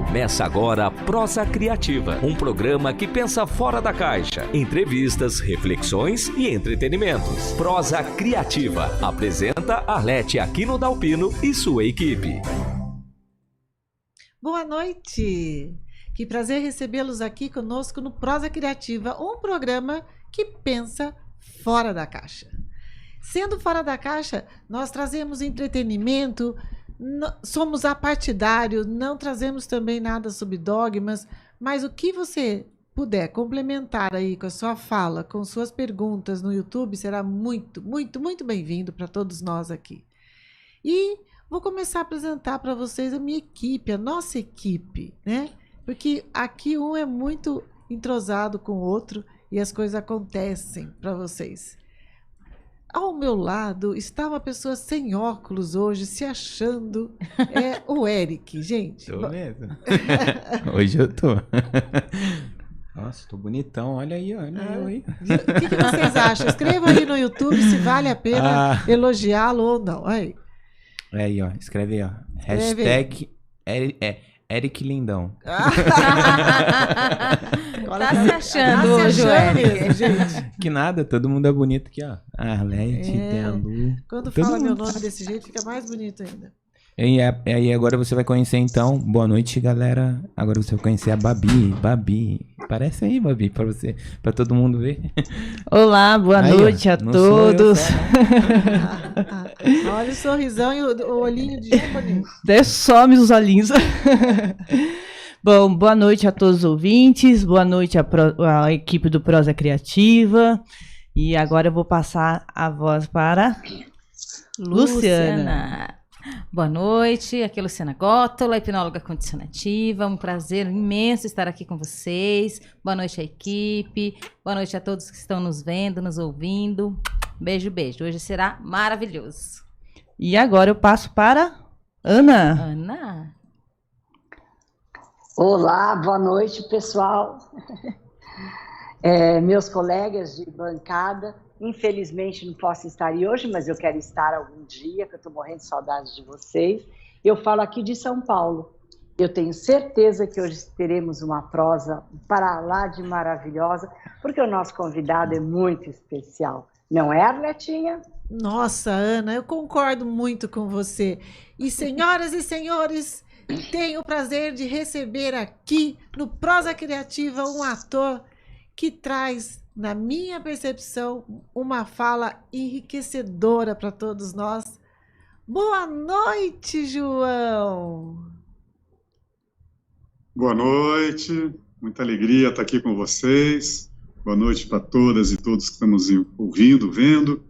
Começa agora a Prosa Criativa, um programa que pensa fora da caixa. Entrevistas, reflexões e entretenimentos. Prosa Criativa. Apresenta Arlete Aquino Dalpino e sua equipe. Boa noite! Que prazer recebê-los aqui conosco no Prosa Criativa, um programa que pensa fora da caixa. Sendo fora da caixa, nós trazemos entretenimento, somos apartidários, não trazemos também nada sobre dogmas, mas o que você puder complementar aí com a sua fala, com suas perguntas no YouTube, será muito, muito, muito bem-vindo para todos nós aqui. E vou começar a apresentar para vocês a minha equipe, a nossa equipe, né? Porque aqui um é muito entrosado com o outro e as coisas acontecem para vocês. Ao meu lado está uma pessoa sem óculos hoje, se achando, é o Eric, gente. Tô mesmo. Hoje eu tô. Nossa, tô bonitão, olha aí, olha eu aí. O que vocês acham? Escreva aí no YouTube se vale a pena elogiá-lo ou não. Aí. É aí, ó, escreve aí, ó. Hashtag Eric Lindão. Tá se achando hoje, Eric. Gente. Que nada, todo mundo é bonito aqui, ó. Arlete, tem a Lu. Quando fala meu nome desse jeito, fica mais bonito ainda. E aí agora você vai conhecer então, boa noite galera, agora você vai conhecer a Babi, aparece aí Babi, pra todo mundo ver. Olá, boa noite a todos. Olha o sorrisão e o olhinho de japonês. Até some os olhinhos. Bom, boa noite a todos os ouvintes, boa noite à equipe do Prosa Criativa, e agora eu vou passar a voz para Luciana. Boa noite, aqui é Luciana Gótola, hipnóloga condicionativa, um prazer imenso estar aqui com vocês. Boa noite à equipe, boa noite a todos que estão nos vendo, nos ouvindo. Beijo, beijo, hoje será maravilhoso. E agora eu passo para Ana. Ana. Olá, boa noite pessoal, meus colegas de bancada. Infelizmente não posso estar aí hoje, mas eu quero estar algum dia, que eu estou morrendo de saudade de vocês. Eu falo aqui de São Paulo. Eu tenho certeza que hoje teremos uma prosa para lá de maravilhosa, porque o nosso convidado é muito especial. Não é, Arletinha? Nossa, Ana, eu concordo muito com você. E senhoras e senhores, tenho o prazer de receber aqui no Prosa Criativa um ator que traz, na minha percepção, uma fala enriquecedora para todos nós. Boa noite, João! Boa noite, muita alegria estar aqui com vocês. Boa noite para todas e todos que estamos ouvindo, vendo.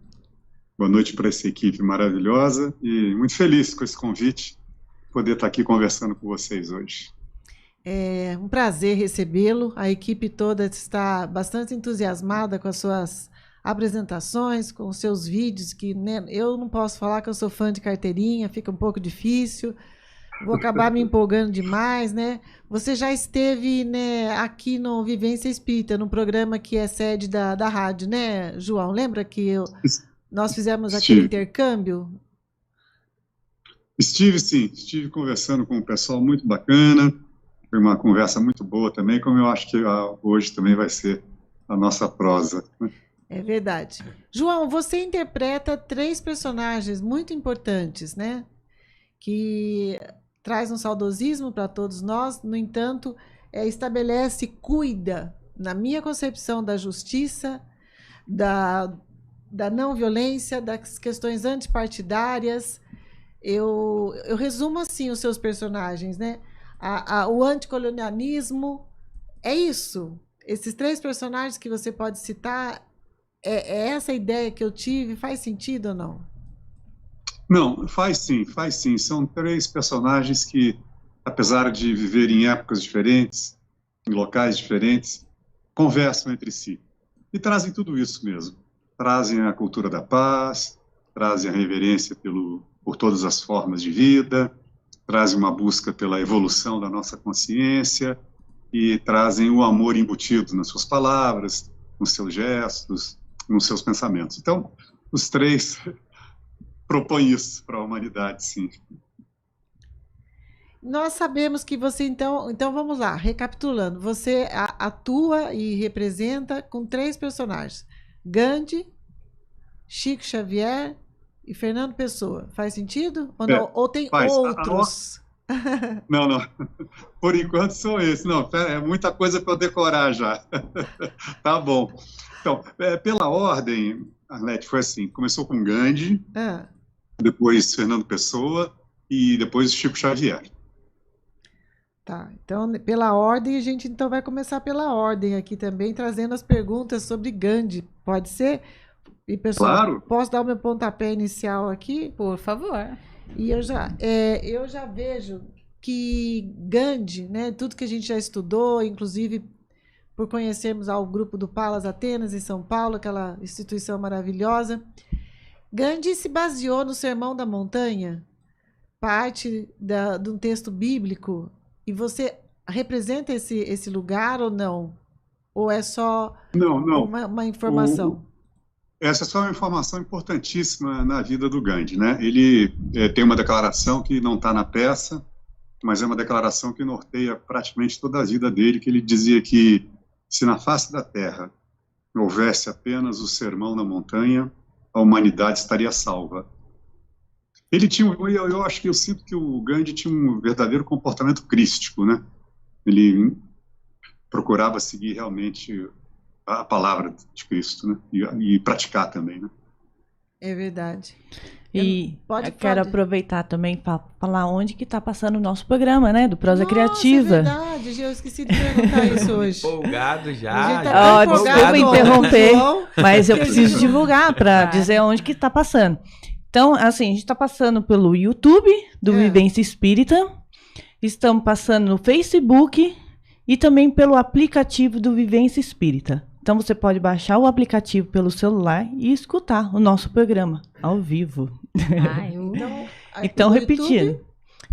Boa noite para essa equipe maravilhosa e muito feliz com esse convite, poder estar aqui conversando com vocês hoje. É um prazer recebê-lo. A equipe toda está bastante entusiasmada com as suas apresentações, com os seus vídeos, que né, eu não posso falar que eu sou fã de carteirinha, fica um pouco difícil. Vou acabar me empolgando demais, né? Você já esteve, né, aqui no Vivência Espírita, no programa que é sede da rádio, né, João? Lembra que nós fizemos aquele intercâmbio? Estive conversando com um pessoal muito bacana. Foi uma conversa muito boa também, como eu acho que hoje também vai ser a nossa prosa. É verdade. João, você interpreta 3 personagens muito importantes, né? Que traz um saudosismo para todos nós, no entanto, estabelece, cuida, na minha concepção, da justiça, da não violência, das questões antipartidárias. Eu resumo assim os seus personagens, né? O anticolonialismo, é isso. Esses 3 personagens que você pode citar, é essa ideia que eu tive, faz sentido ou não? Não, faz sim. São 3 personagens que, apesar de viverem em épocas diferentes, em locais diferentes, conversam entre si. E trazem tudo isso mesmo. Trazem a cultura da paz, trazem a reverência por todas as formas de vida, trazem uma busca pela evolução da nossa consciência e trazem o amor embutido nas suas palavras, nos seus gestos, nos seus pensamentos. Então, os 3 propõem isso para a humanidade, sim. Nós sabemos que você, então vamos lá, recapitulando. Você atua e representa com 3 personagens: Gandhi, Chico Xavier e Fernando Pessoa. Faz sentido? Ou não? Ou tem faz. outros? Não. Por enquanto são esses. Não, é muita coisa para eu decorar já. Tá bom. Então, pela ordem, Arlete, foi assim: começou com Gandhi, depois Fernando Pessoa e depois Chico Xavier. Tá, então pela ordem, a gente então vai começar pela ordem aqui também, trazendo as perguntas sobre Gandhi. Pode ser? E pessoal, Claro. Posso dar o meu pontapé inicial aqui? Por favor. E eu já vejo que Gandhi, né, tudo que a gente já estudou, inclusive por conhecermos ao grupo do Palas Atenas em São Paulo, aquela instituição maravilhosa, Gandhi se baseou no Sermão da Montanha, parte de um texto bíblico. E você representa esse lugar ou não? Ou é só Não. uma informação? Essa é só uma informação importantíssima na vida do Gandhi, né? Ele tem uma declaração que não está na peça, mas é uma declaração que norteia praticamente toda a vida dele, que ele dizia que se na face da Terra houvesse apenas o Sermão na Montanha, a humanidade estaria salva. Ele tinha, eu sinto que o Gandhi tinha um verdadeiro comportamento crístico, né? Ele procurava seguir realmente a palavra de Cristo, né? E praticar também, né? É verdade. E quero aproveitar também para falar onde que está passando o nosso programa, né? Do Prosa Criativa. É verdade, eu esqueci de perguntar isso hoje. Empolgado já. Desculpa interromper, mas eu preciso divulgar para dizer onde que está passando. Então, assim, a gente está passando pelo YouTube do Vivência Espírita, estamos passando no Facebook e também pelo aplicativo do Vivência Espírita. Então, você pode baixar o aplicativo pelo celular e escutar o nosso programa ao vivo. Então, repetindo.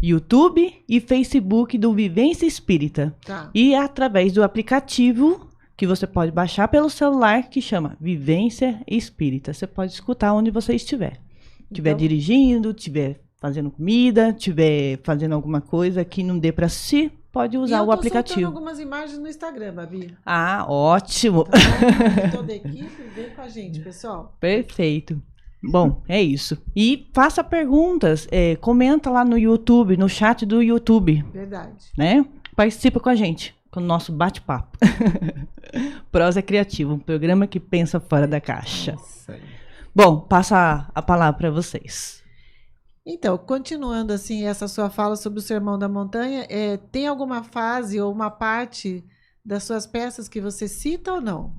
YouTube e Facebook do Vivência Espírita. Tá. E através do aplicativo que você pode baixar pelo celular, que chama Vivência Espírita. Você pode escutar onde você estiver. Estiver dirigindo, estiver fazendo comida, estiver fazendo alguma coisa que não dê para assistir, pode usar o aplicativo. Eu tô algumas imagens no Instagram, Babi. Ah, ótimo. Toda a equipe, vem com a gente, pessoal. Perfeito. Bom, é isso. E faça perguntas, comenta lá no YouTube, no chat do YouTube. Verdade. Né? Participa com a gente, com o nosso bate-papo. Prosa Criativa, um programa que pensa fora da caixa. Nossa. Bom, passa a palavra para vocês. Então, continuando assim, essa sua fala sobre o Sermão da Montanha, tem alguma fase ou uma parte das suas peças que você cita ou não?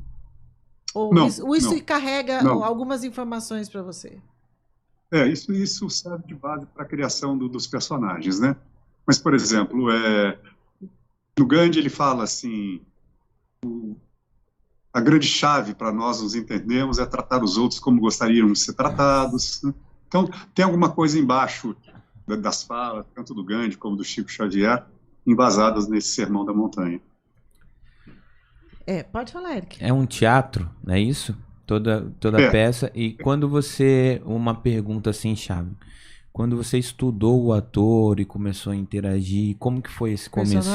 Ou não, isso carrega algumas informações para você? Isso serve de base para a criação dos personagens, né? Mas, por exemplo, no Gandhi ele fala assim, a grande chave para nós nos entendermos é tratar os outros como gostaríamos de ser tratados, né? Então, tem alguma coisa embaixo das falas, tanto do Gandhi como do Chico Xavier, embasadas nesse Sermão da Montanha. Pode falar, Eric. É um teatro, não é isso? Toda peça. E quando uma pergunta assim, chave. Quando você estudou o ator e começou a interagir, como que foi esse começo?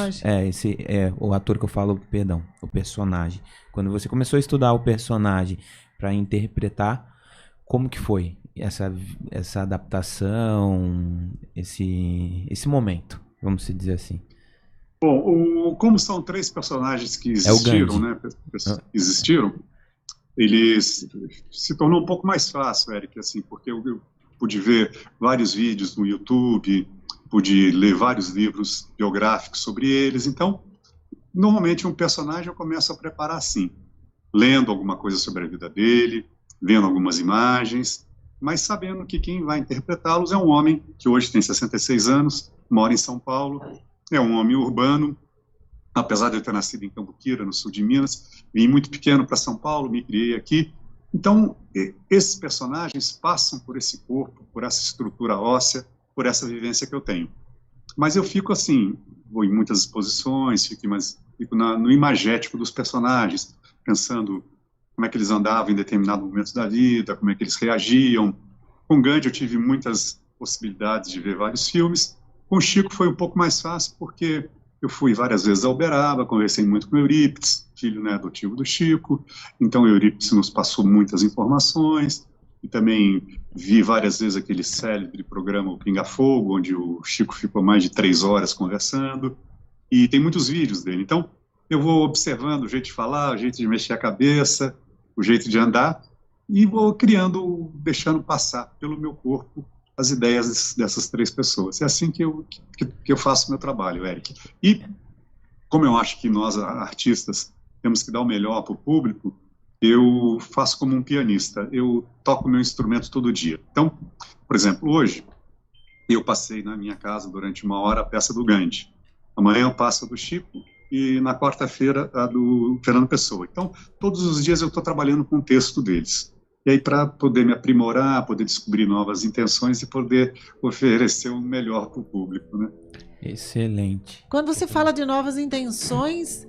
O ator que eu falo, perdão, o personagem. Quando você começou a estudar o personagem para interpretar, como que foi essa adaptação, esse momento, vamos dizer assim? Bom, como são 3 personagens que existiram, né? Eles se tornou um pouco mais fácil, Eric, assim, porque eu pude ver vários vídeos no YouTube, pude ler vários livros biográficos sobre eles. Então, normalmente um personagem eu começo a preparar assim, lendo alguma coisa sobre a vida dele, vendo algumas imagens, mas sabendo que quem vai interpretá-los é um homem que hoje tem 66 anos, mora em São Paulo, é um homem urbano, apesar de eu ter nascido em Cambuquira, no sul de Minas, vim muito pequeno para São Paulo, me criei aqui. Então, esses personagens passam por esse corpo, por essa estrutura óssea, por essa vivência que eu tenho. Mas eu fico assim, vou em muitas exposições, fico no imagético dos personagens, pensando como é que eles andavam em determinados momentos da vida, como é que eles reagiam. Com Gandhi eu tive muitas possibilidades de ver vários filmes, Com o Chico foi um pouco mais fácil, porque eu fui várias vezes a Uberaba, conversei muito com o Eurípides, filho, né, adotivo do Chico, então o Eurípides nos passou muitas informações, e também vi várias vezes aquele célebre programa O Pinga Fogo, onde o Chico ficou mais de 3 horas conversando, e tem muitos vídeos dele. Então, eu vou observando o jeito de falar, o jeito de mexer a cabeça, o jeito de andar, e vou criando, deixando passar pelo meu corpo as ideias dessas 3 pessoas. É assim que eu faço o meu trabalho, Eric. E, como eu acho que nós, artistas, temos que dar o melhor para o público, eu faço como um pianista. Eu toco meu instrumento todo dia. Então, por exemplo, hoje, eu passei na minha casa durante 1 hora a peça do Gandhi. Amanhã eu passo a do Chico e na quarta-feira a do Fernando Pessoa. Então, todos os dias eu estou trabalhando com o texto deles. E aí, para poder me aprimorar, poder descobrir novas intenções e poder oferecer o melhor para o público, né? Excelente. Quando você fala de novas intenções,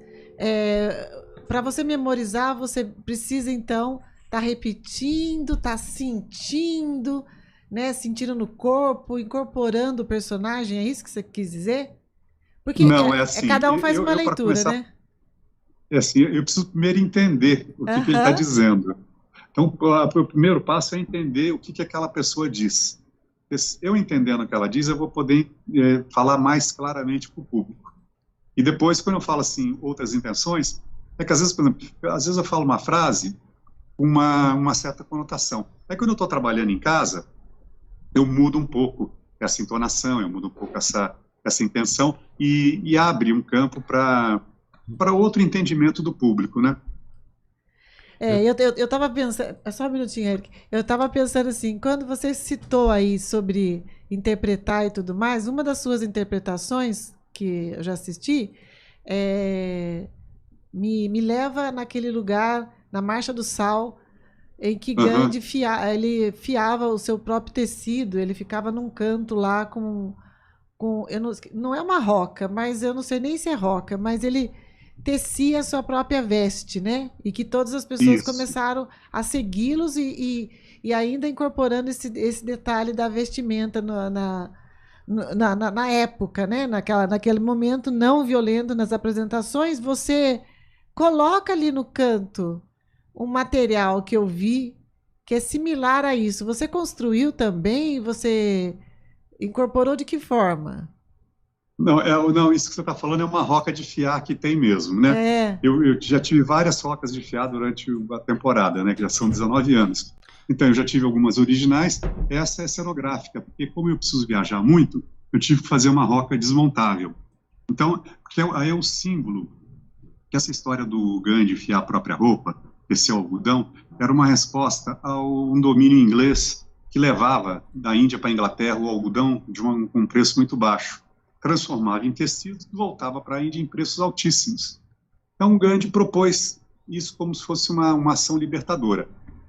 para você memorizar, você precisa, então, estar repetindo, estar sentindo, né? Sentindo no corpo, incorporando o personagem. É isso que você quis dizer? Porque não, é assim, cada um faz uma leitura, começar, né? É assim, eu preciso primeiro entender o que ele está dizendo. Então, o primeiro passo é entender o que aquela pessoa diz. Eu entendendo o que ela diz, eu vou poder falar mais claramente para o público. E depois, quando eu falo assim, outras intenções, é que às vezes, por exemplo, às vezes eu falo uma frase com uma certa conotação. Aí quando eu estou trabalhando em casa, eu mudo um pouco essa entonação, eu mudo um pouco essa intenção e abre um campo para outro entendimento do público, né? Eu estava pensando, só um minutinho, Eric. Eu estava pensando assim, quando você citou aí sobre interpretar e tudo mais, uma das suas interpretações, que eu já assisti, me leva naquele lugar, na Marcha do Sal, em que Gandhi ele fiava o seu próprio tecido, ele ficava num canto lá com não é uma roca, mas eu não sei nem se é roca, mas ele tecia a sua própria veste, né? E que todas as pessoas começaram a segui-los e ainda incorporando esse detalhe da vestimenta na época, né? Naquele momento não violento nas apresentações, você coloca ali no canto um material que eu vi que é similar a isso. Você construiu também? Você incorporou de que forma? Não, isso que você está falando é uma roca de fiar que tem mesmo, né? Eu já tive várias rocas de fiar durante a temporada, né? Que já são 19 anos. Então, eu já tive algumas originais, essa é cenográfica, porque como eu preciso viajar muito, eu tive que fazer uma roca desmontável. Então, aí é o símbolo, que essa história do Gandhi fiar a própria roupa, tecer o algodão, era uma resposta a um domínio inglês que levava da Índia para a Inglaterra o algodão com um preço muito baixo. Transformava em tecidos e voltava para a Índia em preços altíssimos. Então, Gandhi propôs isso como se fosse uma ação libertadora.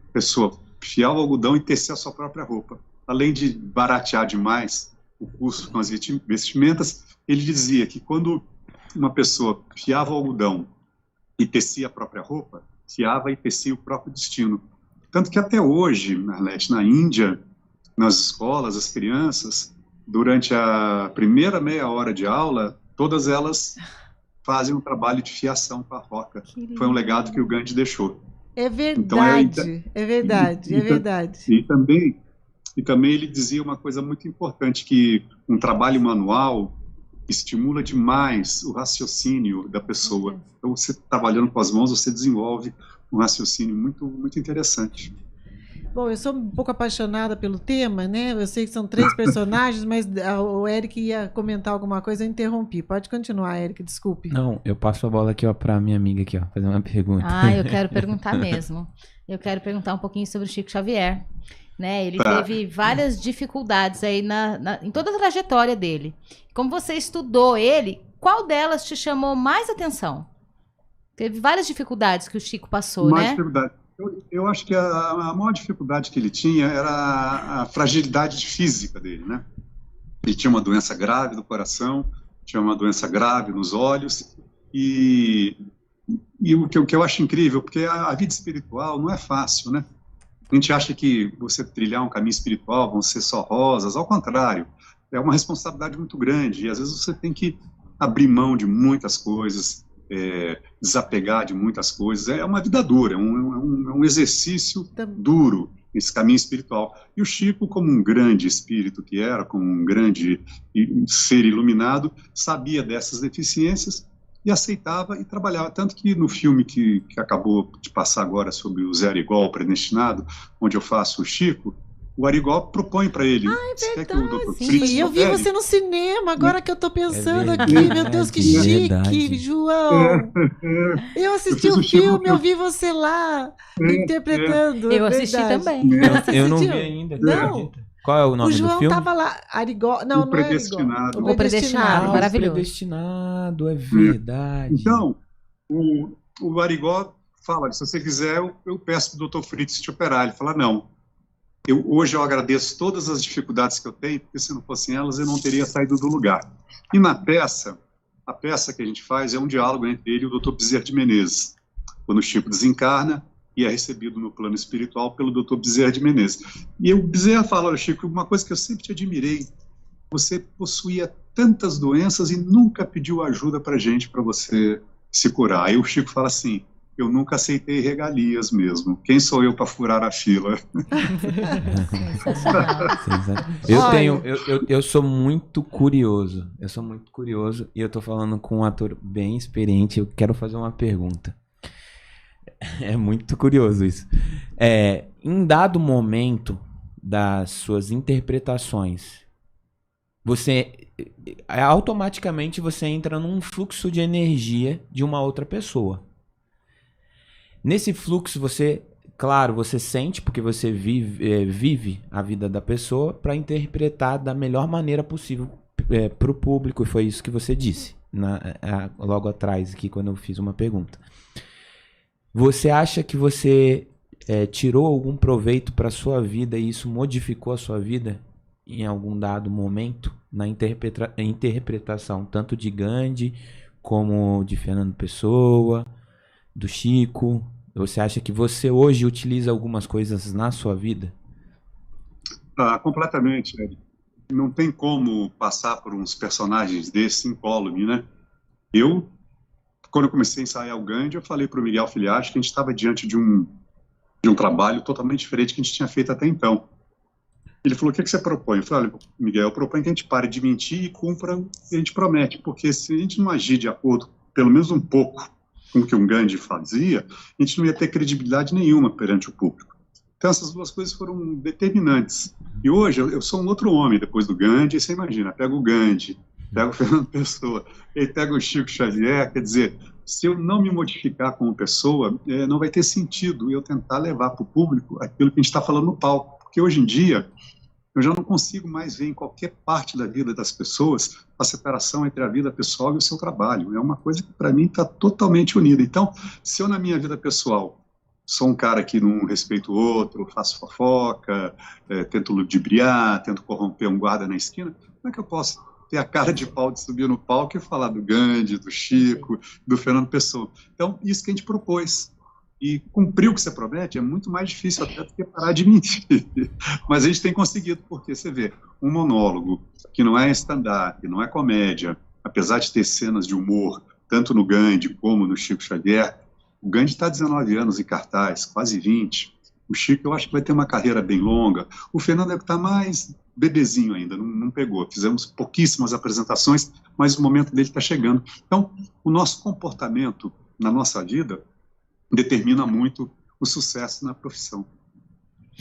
A pessoa fiar o algodão e tecer a sua própria roupa. Além de baratear demais o custo com as vestimentas, ele dizia que quando uma pessoa fiava o algodão e tecia a própria roupa, fiava e tecia o próprio destino. Tanto que até hoje, Arlete, na Índia, nas escolas, as crianças, durante a primeira meia hora de aula, todas elas fazem um trabalho de fiação com a roca. Foi um legado que o Gandhi deixou. É verdade, é verdade. E também ele dizia uma coisa muito importante, que um trabalho manual estimula demais o raciocínio da pessoa. Então, você trabalhando com as mãos, você desenvolve um raciocínio muito, muito interessante. Bom, eu sou um pouco apaixonada pelo tema, né? Eu sei que são 3 personagens, mas o Eric ia comentar alguma coisa, eu interrompi. Pode continuar, Eric, desculpe. Não, eu passo a bola aqui, ó, para minha amiga aqui, ó, fazer uma pergunta. Eu quero perguntar mesmo. Eu quero perguntar um pouquinho sobre o Chico Xavier, né? Ele teve várias dificuldades aí em toda a trajetória dele. Como você estudou ele, qual delas te chamou mais atenção? Teve várias dificuldades que o Chico passou, né? Eu acho que a maior dificuldade que ele tinha era a fragilidade física dele, né? Ele tinha uma doença grave do coração, tinha uma doença grave nos olhos, e o que eu acho incrível, porque a vida espiritual não é fácil, né? A gente acha que você trilhar um caminho espiritual vão ser só rosas, ao contrário. é uma responsabilidade muito grande, e às vezes você tem que abrir mão de muitas coisas, desapegar de muitas coisas. É uma vida dura, é um exercício duro, esse caminho espiritual. E o Chico, como um grande espírito que era, como um grande ser iluminado, sabia dessas deficiências e aceitava e trabalhava. Tanto que no filme que acabou de passar agora sobre o Zé Arigó, o Predestinado, onde eu faço o Chico, o Arigó propõe para ele. É verdade. Sim, eu vi você no cinema, agora que eu tô pensando aqui. Meu Deus, que chique, João. Eu assisti o filme, eu vi você lá interpretando. Eu assisti também. Eu não vi ainda. Não. Qual é o nome do filme? O João tava lá, Arigó. Não, não é Arigó. O Predestinado, maravilhoso. O Predestinado, é verdade. Então, o Arigó fala, se você quiser, eu peço pro Dr. Fritz te operar. Ele fala, não. Hoje eu agradeço todas as dificuldades que eu tenho, porque se não fossem elas, eu não teria saído do lugar. E na peça, a peça que a gente faz é um diálogo entre ele e o Dr. Bezerra de Menezes. Quando o Chico desencarna e é recebido no plano espiritual pelo Dr. Bezerra de Menezes. E o Bezerra fala, olha, Chico, uma coisa que eu sempre te admirei, você possuía tantas doenças e nunca pediu ajuda para gente, para você se curar. Aí o Chico fala assim, eu nunca aceitei regalias mesmo. Quem sou eu para furar a fila? Eu sou muito curioso. Eu sou muito curioso e eu tô falando com um ator bem experiente. Eu quero fazer uma pergunta. É muito curioso isso. Em dado momento das suas interpretações, automaticamente você entra num fluxo de energia de uma outra pessoa. Nesse fluxo você sente, porque você vive a vida da pessoa para interpretar da melhor maneira possível para o público, e foi isso que você disse logo atrás aqui quando eu fiz uma pergunta. Você acha que você tirou algum proveito para a sua vida e isso modificou a sua vida em algum dado momento na interpretação tanto de Gandhi como de Fernando Pessoa, do Chico? Você acha que você hoje utiliza algumas coisas na sua vida? Completamente, Ed. Não tem como passar por uns personagens desses incólume, né? Quando eu comecei a ensaiar o Gandhi, eu falei para o Miguel Filhage que a gente estava diante de um trabalho totalmente diferente que a gente tinha feito até então. Ele falou, o que você propõe? Eu falei, olha, Miguel, eu proponho que a gente pare de mentir e cumpra o que a gente promete, porque se a gente não agir de acordo, pelo menos um pouco, com o que um Gandhi fazia, a gente não ia ter credibilidade nenhuma perante o público. Então essas duas coisas foram determinantes. E hoje eu sou um outro homem depois do Gandhi, você imagina, pega o Gandhi, pega o Fernando Pessoa, ele pega o Chico Xavier, quer dizer, se eu não me modificar como pessoa, não vai ter sentido eu tentar levar para o público aquilo que a gente está falando no palco. Porque hoje em dia, eu já não consigo mais ver em qualquer parte da vida das pessoas a separação entre a vida pessoal e o seu trabalho. É uma coisa que, para mim, está totalmente unida. Então, se eu, na minha vida pessoal, sou um cara que não respeito o outro, faço fofoca, tento ludibriar, tento corromper um guarda na esquina, como é que eu posso ter a cara de pau de subir no palco e falar do Gandhi, do Chico, do Fernando Pessoa? Então, isso que a gente propôs. E cumprir o que você promete é muito mais difícil até do que parar de mentir. Mas a gente tem conseguido, porque você vê, um monólogo que não é stand-up, não é comédia, apesar de ter cenas de humor, tanto no Gandhi como no Chico Xavier, o Gandhi está 19 anos em cartaz, quase 20. O Chico eu acho que vai ter uma carreira bem longa. O Fernando está mais bebezinho ainda, não pegou. Fizemos pouquíssimas apresentações, mas o momento dele está chegando. Então, o nosso comportamento na nossa vida determina muito o sucesso na profissão.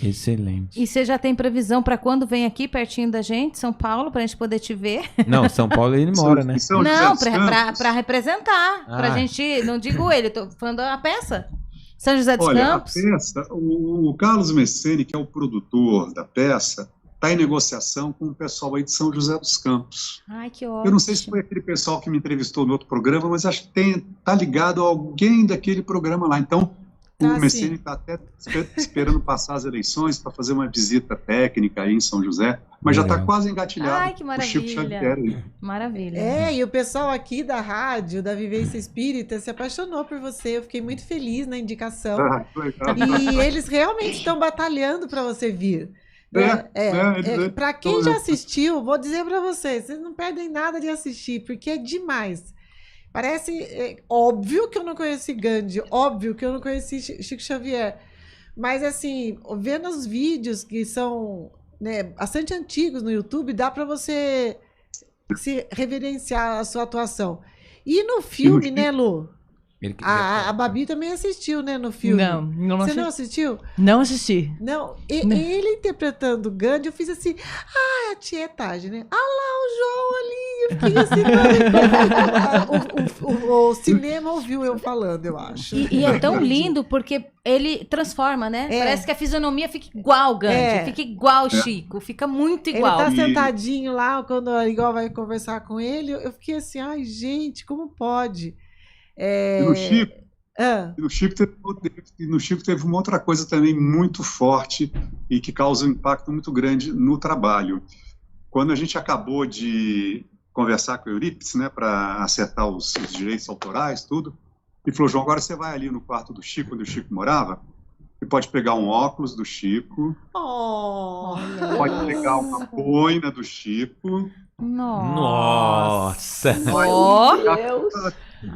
Excelente. E você já tem previsão para quando vem aqui pertinho da gente, São Paulo, para a gente poder te ver? Não, São Paulo ele mora, né? Não, para representar. Para a gente, não digo ele, estou falando da peça. São José dos Campos. A peça, o Carlos Messene, que é o produtor da peça, está em negociação com o pessoal aí de São José dos Campos. Ai, que ótimo. Eu não sei se foi aquele pessoal que me entrevistou no outro programa, mas acho que está ligado a alguém daquele programa lá. Então, o Messene está até esperando passar as eleições para fazer uma visita técnica aí em São José, mas já está quase engatilhado. Ai, que maravilha. O Chico Xavier aí. Maravilha. E o pessoal aqui da rádio, da Vivência Espírita, se apaixonou por você. Eu fiquei muito feliz na indicação. Legal. E eles realmente estão batalhando para você vir. Para quem já assistiu, vou dizer para vocês não perdem nada de assistir, porque é demais. Parece óbvio que eu não conheci Gandhi, óbvio que eu não conheci Chico Xavier, mas assim, vendo os vídeos que são, né, bastante antigos no YouTube, dá para você se reverenciar a sua atuação. E no filme, né, Lu? A Babi também assistiu, né, no filme? Não Você não assistiu? Não assisti. Não. Ele interpretando Gandhi, eu fiz assim, a tietagem, né? Ah lá, o João ali. Eu fiquei assim, o cinema ouviu eu falando, eu acho. E é tão lindo porque ele transforma, né? Parece que a fisionomia fica igual Gandhi, fica igual Chico, fica muito igual. Ele tá sentadinho lá, quando a Igor vai conversar com ele, eu fiquei assim, ai, gente, como pode? E no Chico teve uma outra coisa também muito forte e que causa um impacto muito grande no trabalho. Quando a gente acabou de conversar com o Eurípides, né, para acertar os direitos autorais, tudo, e falou, João, agora você vai ali no quarto do Chico, onde o Chico morava, e pode pegar um óculos do Chico, pode pegar uma boina do Chico. Nossa!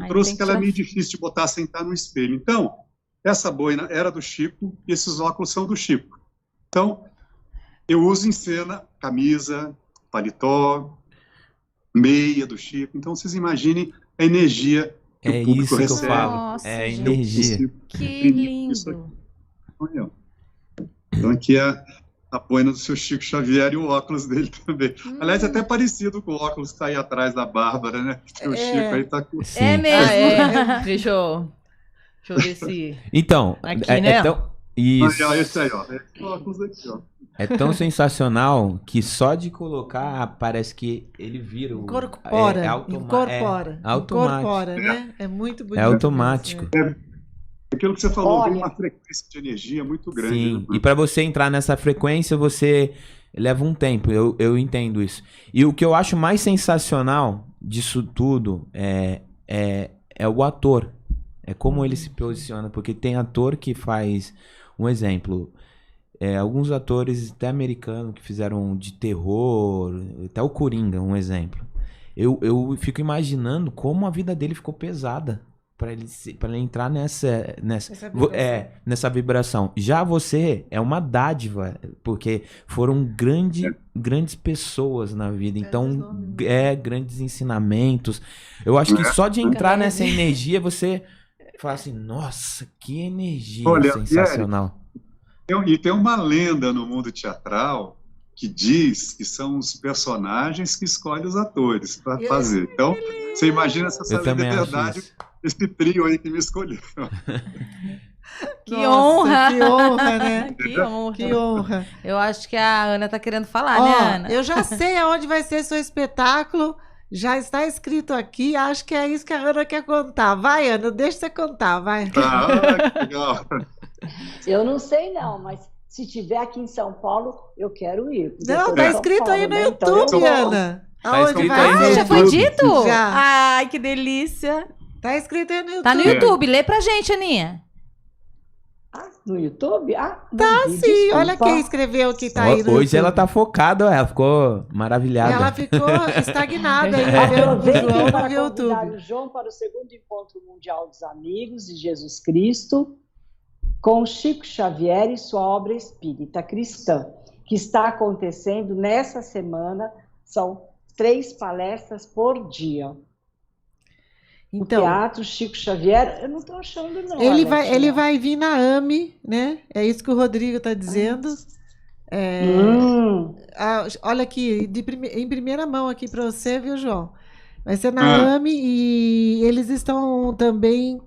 Trouxe que ela é meio difícil de botar, sentar no espelho. Então, essa boina era do Chico e esses óculos são do Chico. Então, eu uso em cena camisa, paletó, meia do Chico. Então, vocês imaginem a energia que o público recebe. Que eu falo. Nossa, energia. Que lindo. Então, aqui é a boina do seu Chico Xavier e o óculos dele também. Aliás, é até parecido com o óculos que está aí atrás da Bárbara, né? O Chico aí tá com... É mesmo. Deixa eu ver se... Então, aqui, né? Isso. Esse aí, ó. Esse óculos aqui, ó. É tão sensacional que só de colocar parece que ele vira o... Incorpora, automático, né? É muito bonito. É automático. Aquilo que você falou, tem uma frequência de energia muito grande. Sim, né? e para você entrar nessa frequência, você leva um tempo, eu entendo isso. E o que eu acho mais sensacional disso tudo é o ator. É como ele se posiciona, porque tem ator que faz, um exemplo, alguns atores até americanos que fizeram de terror, até o Coringa, um exemplo. Eu fico imaginando como a vida dele ficou pesada para ele entrar nessa vibração. Já você é uma dádiva, porque foram grandes pessoas na vida, então grandes ensinamentos. Eu acho que só de entrar nessa energia você fala assim, nossa, que energia sensacional. E tem uma lenda no mundo teatral que diz que são os personagens que escolhem os atores para fazer. Então, você imagina se essa lenda é verdade, esse trio aí que me escolheu. Que honra! Que honra, né? Que honra. Eu acho que a Ana tá querendo falar, né, Ana? Eu já sei aonde vai ser seu espetáculo. Já está escrito aqui, acho que é isso que a Ana quer contar. Vai, Ana, deixa você contar, vai. Que legal. Eu não sei não, mas se tiver aqui em São Paulo, eu quero ir. Não, tá escrito aí no YouTube, então, Ana. Aonde vai? Já foi dito? Já. Ai, que delícia. Tá escrito aí no YouTube. Tá no YouTube, lê pra gente, Aninha. No YouTube? Tá sim, olha quem escreveu que tá aí no Hoje YouTube. ela tá focada, ela ficou maravilhada. Ela ficou estagnada aí Aproveito para no convidar YouTube. o João para o 2º Encontro Mundial dos Amigos de Jesus Cristo com Chico Xavier e sua obra espírita cristã, que está acontecendo nessa semana. São 3 palestras por dia. Então, o Teatro Chico Xavier, eu não estou achando não. Ele vai vir na AME, né? É isso que o Rodrigo está dizendo. Olha aqui, em primeira mão aqui para você, viu, João? Vai ser na AME e eles estão também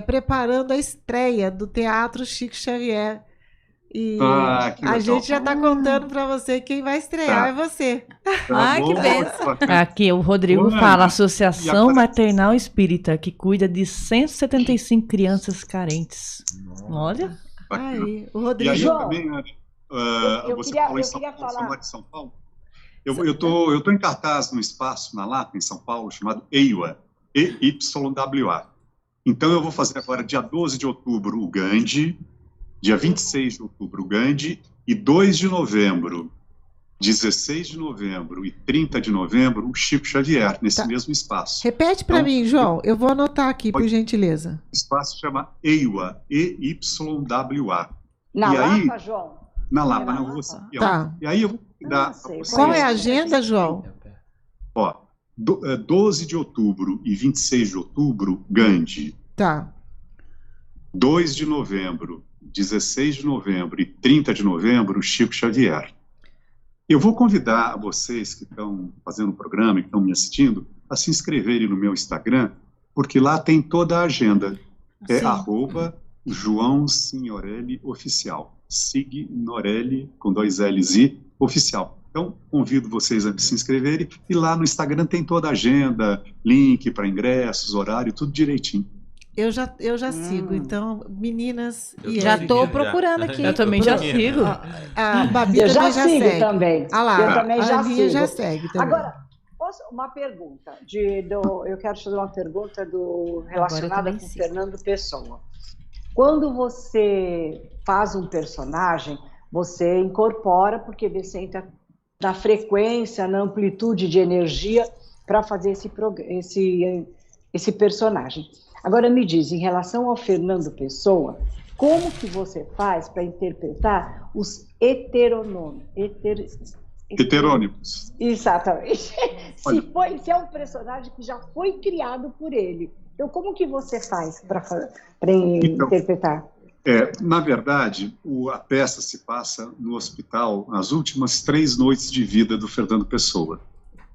preparando a estreia do Teatro Chico Xavier. E a gente já está contando para você quem vai estrear é você. Ai, que bênção. Aqui o Rodrigo fala, Associação Maternal Espírita, que cuida de 175 crianças carentes. Olha. Aí, o Rodrigo. E aí também, você falou em São Paulo. Eu tô em cartaz no espaço, na Lapa, em São Paulo, chamado EYWA, EYWA. Então eu vou fazer agora, dia 12 de outubro, o Gandhi, dia 26 de outubro, o Gandhi, E 2 de novembro, 16 de novembro e 30 de novembro, o Chico Xavier, nesse mesmo espaço. Repete para mim, João. Eu vou anotar aqui, por gentileza. O espaço chama EIWA, EYWA. Na E aí, Lapa, João? na Lapa, Na na Lapa. rua São Tá. E aí eu vou dar Não sei, Qual é a agenda, João? Ó, 12 de outubro e 26 de outubro, Gandhi. Tá. 2 de novembro, 16 de novembro e 30 de novembro, Chico Xavier. Eu vou convidar vocês que estão fazendo o programa e que estão me assistindo a se inscreverem no meu Instagram, porque lá tem toda a agenda. É @João Signorelli Oficial. Signorelli, com 2 L's e oficial. Então, convido vocês a se inscreverem e lá no Instagram tem toda a agenda, link para ingressos, horário, tudo direitinho. Eu já sigo, então, meninas e Já Érica. tô procurando aqui. Eu também já sigo. A Babi Eu já também já sigo segue. também. Ah lá, Eu também já a Lia já sigo. segue também. Agora, uma pergunta. Eu quero fazer uma pergunta relacionada também com sigo. Fernando Pessoa. Quando você faz um personagem, você incorpora, porque você entra na frequência, na amplitude de energia para fazer esse personagem. Agora me diz, em relação ao Fernando Pessoa, como que você faz para interpretar os heterônimos? Heterônimos. Exatamente. Se é um personagem que já foi criado por ele. Então, como que você faz para interpretar? Na verdade, a peça se passa no hospital as últimas 3 noites de vida do Fernando Pessoa.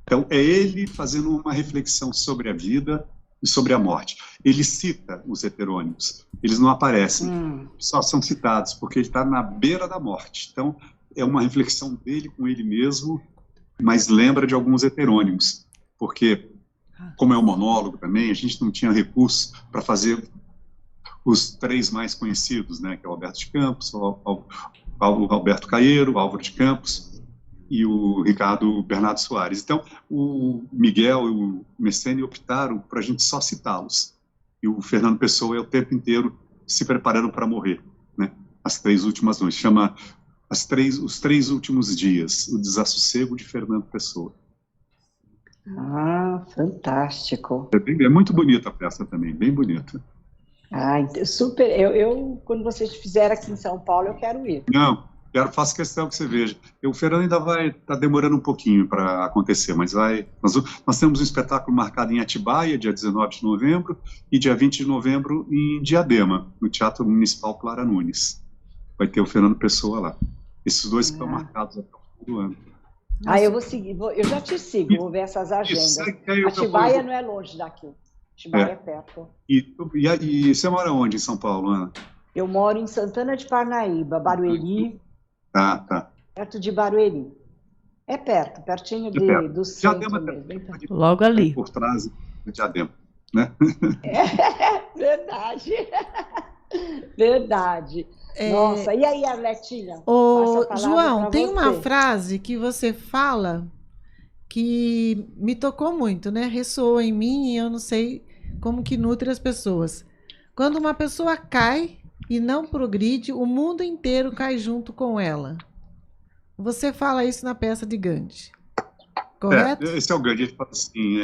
Então, é ele fazendo uma reflexão sobre a vida e sobre a morte. Ele cita os heterônimos, eles não aparecem, só são citados, porque ele está na beira da morte. Então, é uma reflexão dele com ele mesmo, mas lembra de alguns heterônimos, porque, como é um monólogo também, a gente não tinha recurso para fazer os 3 mais conhecidos, né, que é o Alberto de Campos, o Alberto Caeiro, o Álvaro de Campos e o Ricardo Bernardo Soares. Então, o Miguel e o Messene optaram para a gente só citá-los. E o Fernando Pessoa é o tempo inteiro se preparando para morrer, né? As 3 últimas noites. Chama os 3 últimos dias, o desassossego de Fernando Pessoa. Ah, fantástico. É muito bonita a peça também, bem bonita. Ah, super. Quando vocês fizerem aqui em São Paulo, eu quero ir. Não, faço questão que você veja. O Fernando ainda está demorando um pouquinho para acontecer, mas vai. Nós temos um espetáculo marcado em Atibaia, dia 19 de novembro, e dia 20 de novembro em Diadema, no Teatro Municipal Clara Nunes. Vai ter o Fernando Pessoa lá. Esses 2 que estão marcados até o final do ano. Eu vou seguir, eu já te sigo, vou ver essas agendas. Atibaia não é longe daqui. Atibaia é perto. E você mora onde em São Paulo, Ana? Eu moro em Santana de Parnaíba, Barueri. Tá. Perto de Barueri. É perto, pertinho do centro mesmo. Logo ali. Por trás de Diadema, né? Verdade. Verdade. Nossa, e aí, Arletinha? João, tem uma frase que você fala que me tocou muito, né? Ressoou em mim e eu não sei como que nutre as pessoas. Quando uma pessoa cai e não progride, o mundo inteiro cai junto com ela. Você fala isso na peça de Gandhi, correto? Esse é o Gandhi, ele fala assim,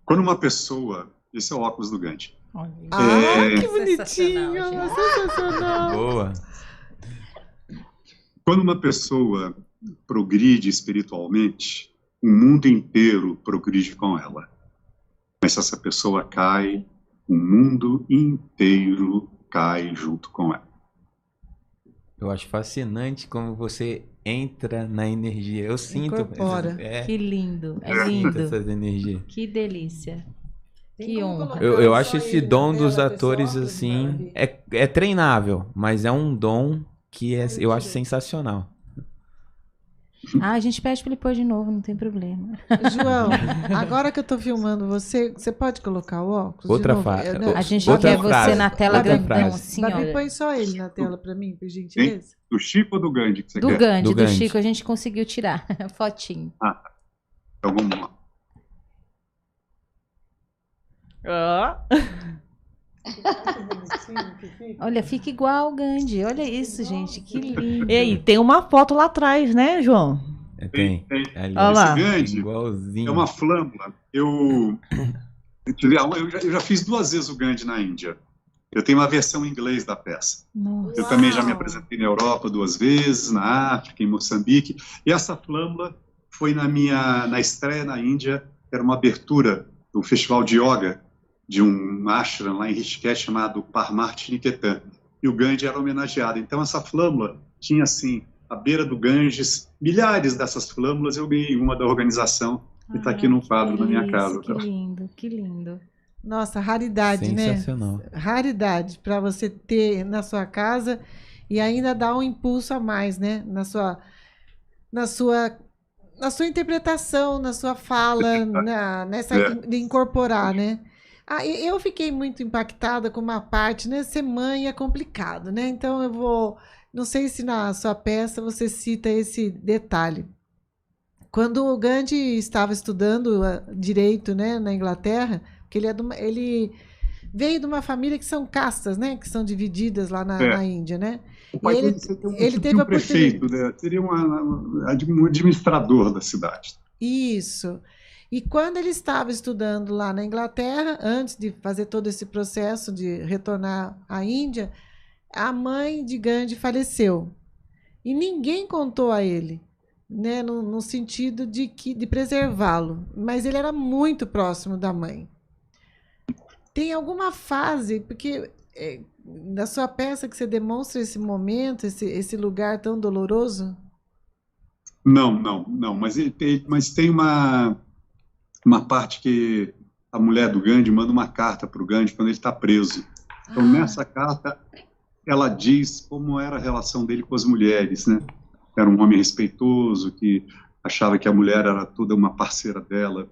quando uma pessoa... Esse é o óculos do Gandhi. Que bonitinho! Sensacional! Boa! Quando uma pessoa progride espiritualmente, o mundo inteiro progride com ela. Mas se essa pessoa cai, o mundo inteiro cai junto com ela. Eu acho fascinante como você entra na energia. Eu sinto. Incorpora. Que lindo, é Eu sinto lindo. essas energias. Que delícia. Que honra. Eu acho esse dom dos atores assim é treinável, mas é um dom que eu acho sensacional. A gente pede para ele pôr de novo, não tem problema. João, agora que eu tô filmando você pode colocar o óculos? Outra de novo? frase. A gente Outra quer frase. você na tela Outra grandão, frase. assim, Babi, olha. põe só ele na tela para mim, por gentileza. Do Chico ou do Gandhi que você Do quer? Gandhi, Do do Gandhi. Chico, a gente conseguiu tirar. Fotinho. Então vamos lá. Olha, fica igual o Gandhi. Olha isso, gente. Que lindo. E aí, tem uma foto lá atrás, né, João? Tem. Olha lá. Esse Gandhi Igualzinho. é uma flâmula. Eu já fiz 2 vezes o Gandhi na Índia. Eu tenho uma versão em inglês da peça. Nossa. Eu também já me apresentei na Europa 2 vezes, na África, em Moçambique. E essa flâmula foi na estreia na Índia, era uma abertura do festival de yoga de um ashram lá em Rishikesh chamado Parmarth Niketan. E o Gandhi era homenageado. Então essa flâmula tinha assim, à beira do Ganges, milhares dessas flâmulas. Eu ganhei uma da organização e está aqui num quadro na minha casa. Que lindo, que lindo. Nossa, raridade, né? Sensacional. Raridade para você ter na sua casa e ainda dar um impulso a mais, né? Na sua interpretação, na sua fala, de incorporar, né? Eu fiquei muito impactada com uma parte, né? Ser mãe é complicado, né? Então não sei se na sua peça você cita esse detalhe. Quando o Gandhi estava estudando direito, né, na Inglaterra, porque ele veio de uma família que são castas, né? Que são divididas lá na Índia, né? O pai ele teve um prefeito, né? Seria um administrador da cidade. Isso. E quando ele estava estudando lá na Inglaterra, antes de fazer todo esse processo de retornar à Índia, a mãe de Gandhi faleceu. E ninguém contou a ele, né? No sentido de preservá-lo. Mas ele era muito próximo da mãe. Tem alguma fase, porque na sua peça que você demonstra esse momento, esse lugar tão doloroso? Não. Mas tem uma parte que a mulher do Gandhi manda uma carta para o Gandhi quando ele está preso. Então, nessa carta, ela diz como era a relação dele com as mulheres, né? Era um homem respeitoso, que achava que a mulher era toda uma parceira dela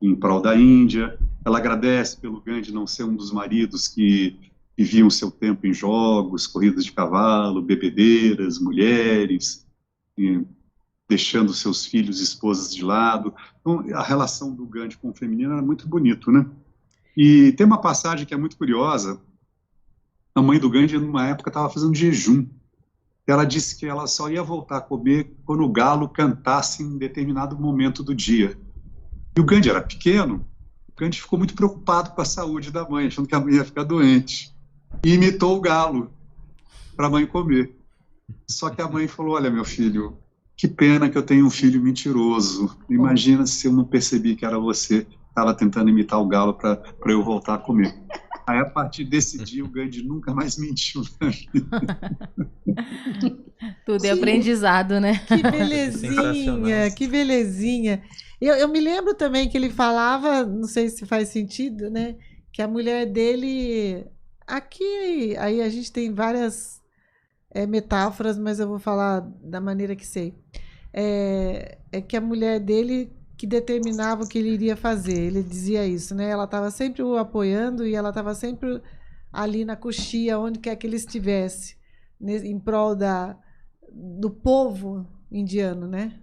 em prol da Índia. Ela agradece pelo Gandhi não ser um dos maridos que viviam o seu tempo em jogos, corridas de cavalo, bebedeiras, mulheres, deixando seus filhos e esposas de lado. Então, a relação do Gandhi com o feminino era muito bonito, né? E tem uma passagem que é muito curiosa. A mãe do Gandhi, numa época, estava fazendo jejum. Ela disse que ela só ia voltar a comer quando o galo cantasse em determinado momento do dia. E o Gandhi era pequeno, o Gandhi ficou muito preocupado com a saúde da mãe, achando que a mãe ia ficar doente. E imitou o galo para a mãe comer. Só que a mãe falou, olha, meu filho, que pena que eu tenho um filho mentiroso. Imagina se eu não percebi que era você que estava tentando imitar o galo para eu voltar a comer. Aí, a partir desse dia, o Gandhi nunca mais mentiu na vida. Tudo é aprendizado, né? Que belezinha, que belezinha. Eu me lembro também que ele falava, não sei se faz sentido, né? Que a mulher dele... Aqui, aí a gente tem várias metáforas, mas eu vou falar da maneira que sei. É que a mulher dele que determinava o que ele iria fazer. Ele dizia isso, né? Ela estava sempre o apoiando e ela estava sempre ali na coxia, onde quer que ele estivesse, em prol do povo indiano, né?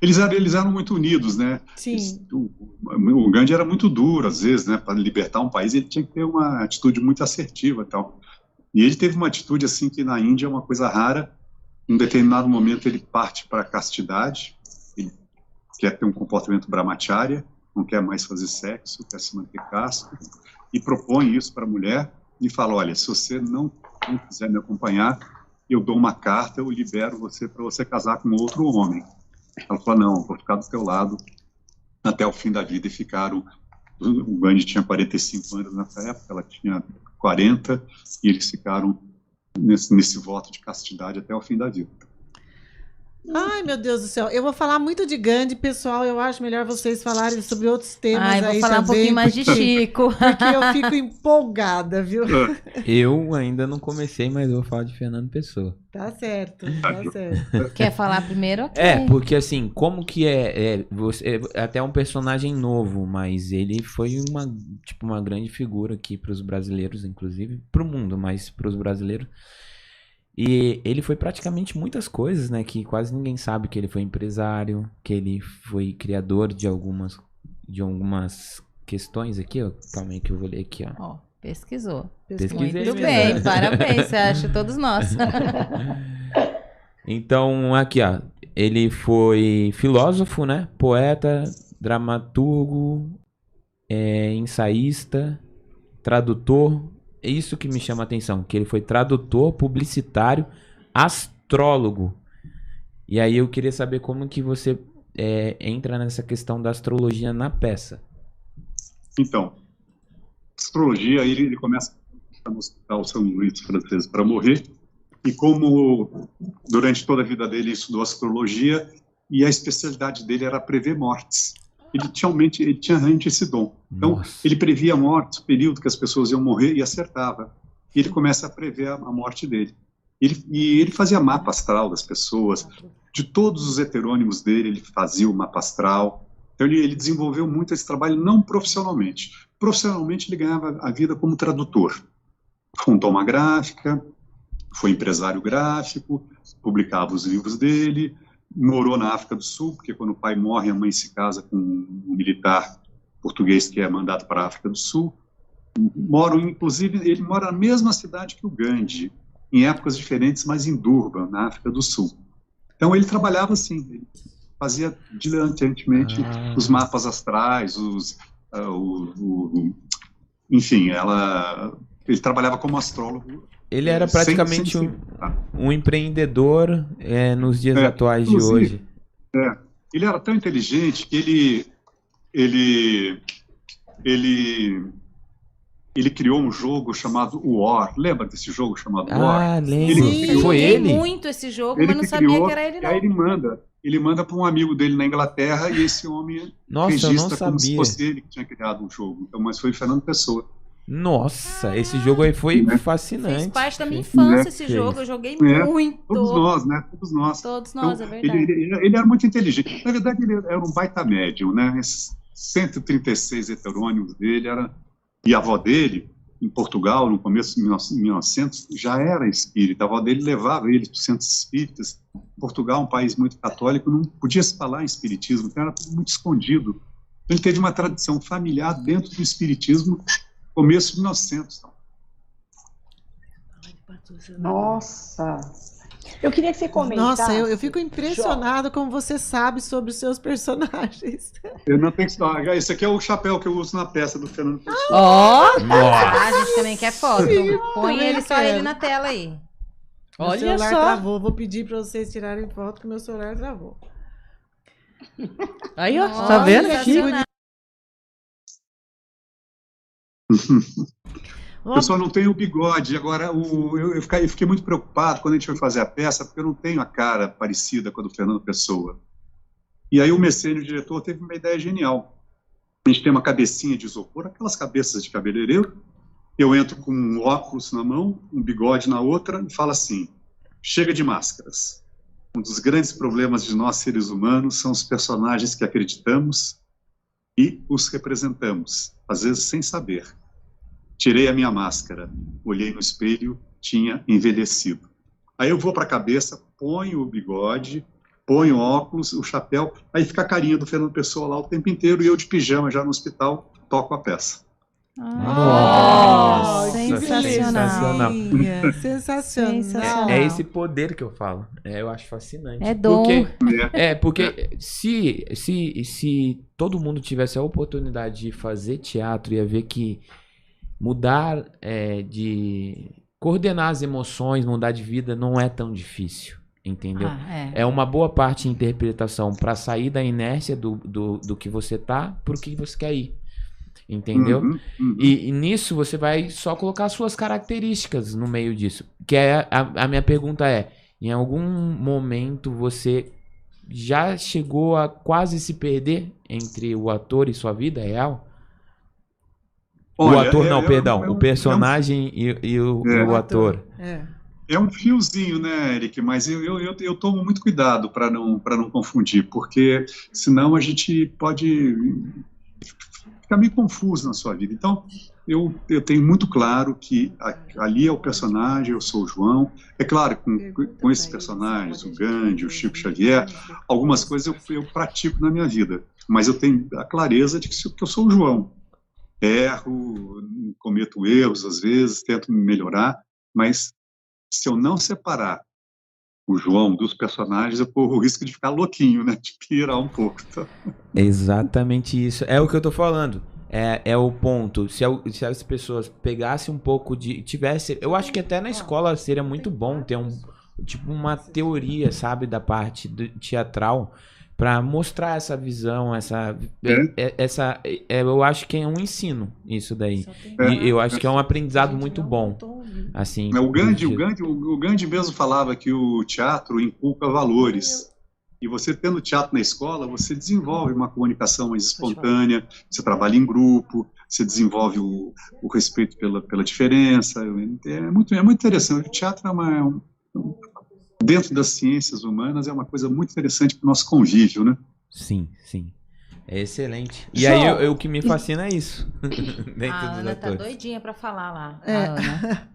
Eles eram muito unidos, né? Sim. O Gandhi era muito duro, às vezes, né? Para libertar um país, ele tinha que ter uma atitude muito assertiva e tal. E ele teve uma atitude, assim, que na Índia é uma coisa rara. Em um determinado momento, ele parte para a castidade. Ele quer ter um comportamento brahmacharya, não quer mais fazer sexo, quer se manter casto. E propõe isso para a mulher e fala, olha, se você não quiser me acompanhar, eu dou uma carta, eu libero você para você casar com outro homem. Ela falou, não, vou ficar do teu lado até o fim da vida. E ficaram, o Gandhi tinha 45 anos nessa época, ela tinha 40, e eles ficaram nesse voto de castidade até o fim da vida. Ai, meu Deus do céu. Eu vou falar muito de Gandhi, pessoal. Eu acho melhor vocês falarem sobre outros temas aí também. Vou falar um pouquinho mais de Chico. Porque eu fico empolgada, viu? Eu ainda não comecei, mas eu vou falar de Fernando Pessoa. Tá certo, tá certo. Quer falar primeiro? Okay. Porque assim, como que você até um personagem novo, mas ele foi uma grande figura aqui para os brasileiros, inclusive, para o mundo, mas para os brasileiros. E ele foi praticamente muitas coisas, né? Que quase ninguém sabe, que ele foi empresário, que ele foi criador de algumas questões aqui, ó. Calma aí que eu vou ler aqui, ó. Ó, pesquisou. Pesquisei Muito mesmo. bem, parabéns, você acha todos nós. Então, aqui, ó. Ele foi filósofo, né? Poeta, dramaturgo, ensaísta, tradutor. É isso que me chama a atenção, que ele foi tradutor, publicitário, astrólogo. E aí eu queria saber como que você entra nessa questão da astrologia na peça. Então, astrologia, ele começa no Hospital São Luís francês para morrer, e como durante toda a vida dele ele estudou astrologia, e a especialidade dele era prever mortes. Ele tinha realmente esse dom. Então, Nossa. ele previa mortes, o período que as pessoas iam morrer, e acertava. E ele começa a prever a morte dele. Ele fazia mapa astral das pessoas, de todos os heterônimos dele, ele fazia o mapa astral. Então, ele desenvolveu muito esse trabalho, não profissionalmente. Profissionalmente, ele ganhava a vida como tradutor. Fundou uma gráfica, foi empresário gráfico, publicava os livros dele, morou na África do Sul, porque quando o pai morre, a mãe se casa com um militar português que é mandado para a África do Sul. Inclusive, ele mora na mesma cidade que o Gandhi, em épocas diferentes, mas em Durban, na África do Sul. Então, ele trabalhava assim, ele fazia diletantemente os mapas astrais, enfim, ele trabalhava como astrólogo. Ele era praticamente um empreendedor nos dias atuais de hoje. Ele era tão inteligente que ele criou um jogo chamado War. Lembra desse jogo chamado War? Ah, lembro. Foi ele? Muito esse jogo, mas não sabia que era ele, não. Aí ele manda para um amigo dele na Inglaterra, e esse homem registra como se fosse ele que tinha criado um jogo. Então, mas foi Fernando Pessoa. Nossa, esse jogo aí foi fascinante. Fez parte da minha infância esse jogo, eu joguei muito. Todos nós, né? Todos nós. Todos nós, então, é verdade. Ele era muito inteligente. Na verdade, ele era um baita médium, né? Esses 136 heterônimos dele, e a avó dele, em Portugal, no começo de 1900, já era espírita. A avó dele levava ele para os centros espíritas. Portugal, um país muito católico, não podia se falar em espiritismo, então era muito escondido. Ele teve uma tradição familiar dentro do espiritismo, começo de 1900. Nossa! Eu queria que você comentasse. Nossa, eu fico impressionado como você sabe sobre os seus personagens. Eu não tenho que falar. Esse aqui é o chapéu que eu uso na peça do Fernando Pessoa. Ó! A gente também quer foto. Põe ele na tela aí. Olha só. Meu celular travou. Vou pedir para vocês tirarem foto que meu celular travou. Aí, ó. Tá vendo aqui? Eu só não tenho o bigode. Agora, eu fiquei muito preocupado quando a gente foi fazer a peça, porque eu não tenho a cara parecida com a do Fernando Pessoa. E aí o Messênio, o diretor, teve uma ideia genial. A gente tem uma cabecinha de isopor, aquelas cabeças de cabeleireiro. Eu entro com um óculos na mão, um bigode na outra, e falo assim: chega de máscaras. Um dos grandes problemas de nós, seres humanos, são os personagens que acreditamos e os representamos, às vezes sem saber. Tirei a minha máscara, olhei no espelho, tinha envelhecido. Aí eu vou para a cabeça, ponho o bigode, ponho o óculos, o chapéu, aí fica a carinha do Fernando Pessoa lá o tempo inteiro, e eu de pijama já no hospital, toco a peça. Nossa, sensacional. Sensacional. É esse poder que eu falo. Eu acho fascinante. É dom. Porque se todo mundo tivesse a oportunidade de fazer teatro, ia ver que mudar, de coordenar as emoções, mudar de vida, não é tão difícil, entendeu? É uma boa parte de interpretação para sair da inércia do que você tá pro que você quer ir, entendeu? E nisso você vai só colocar suas características no meio disso. Que a minha pergunta em algum momento você já chegou a quase se perder entre o ator e sua vida real? Olha, o ator não, perdão. O personagem e o ator. É um fiozinho, né, Eric? Mas eu tomo muito cuidado para não confundir, porque senão a gente pode ficar meio confuso na sua vida. Então, eu tenho muito claro que ali é o personagem, eu sou o João. É claro, com esses personagens, o Gandhi, o Chico Xavier, algumas coisas eu pratico na minha vida, mas eu tenho a clareza de que eu sou o João. erro, cometo erros às vezes, tento melhorar, mas se eu não separar o João dos personagens, eu corro o risco de ficar louquinho, né? De pirar um pouco. Então. Exatamente isso. É o que eu tô falando. É o ponto. Se as pessoas pegassem um pouco tivesse, eu acho que até na escola seria muito bom ter tipo uma teoria, sabe, da parte teatral para mostrar essa visão, eu acho que é um ensino isso daí. E eu acho que é um aprendizado muito bom. Assim, o Gandhi mesmo falava que o teatro inculca valores. E você tendo teatro na escola, você desenvolve uma comunicação mais espontânea, você trabalha em grupo, você desenvolve o respeito pela diferença. É muito interessante. O teatro dentro das ciências humanas, é uma coisa muito interessante para o nosso convívio, né? Sim, sim. É excelente. E aí, o que me fascina é isso. A Ana tá doidinha para falar lá. Ana.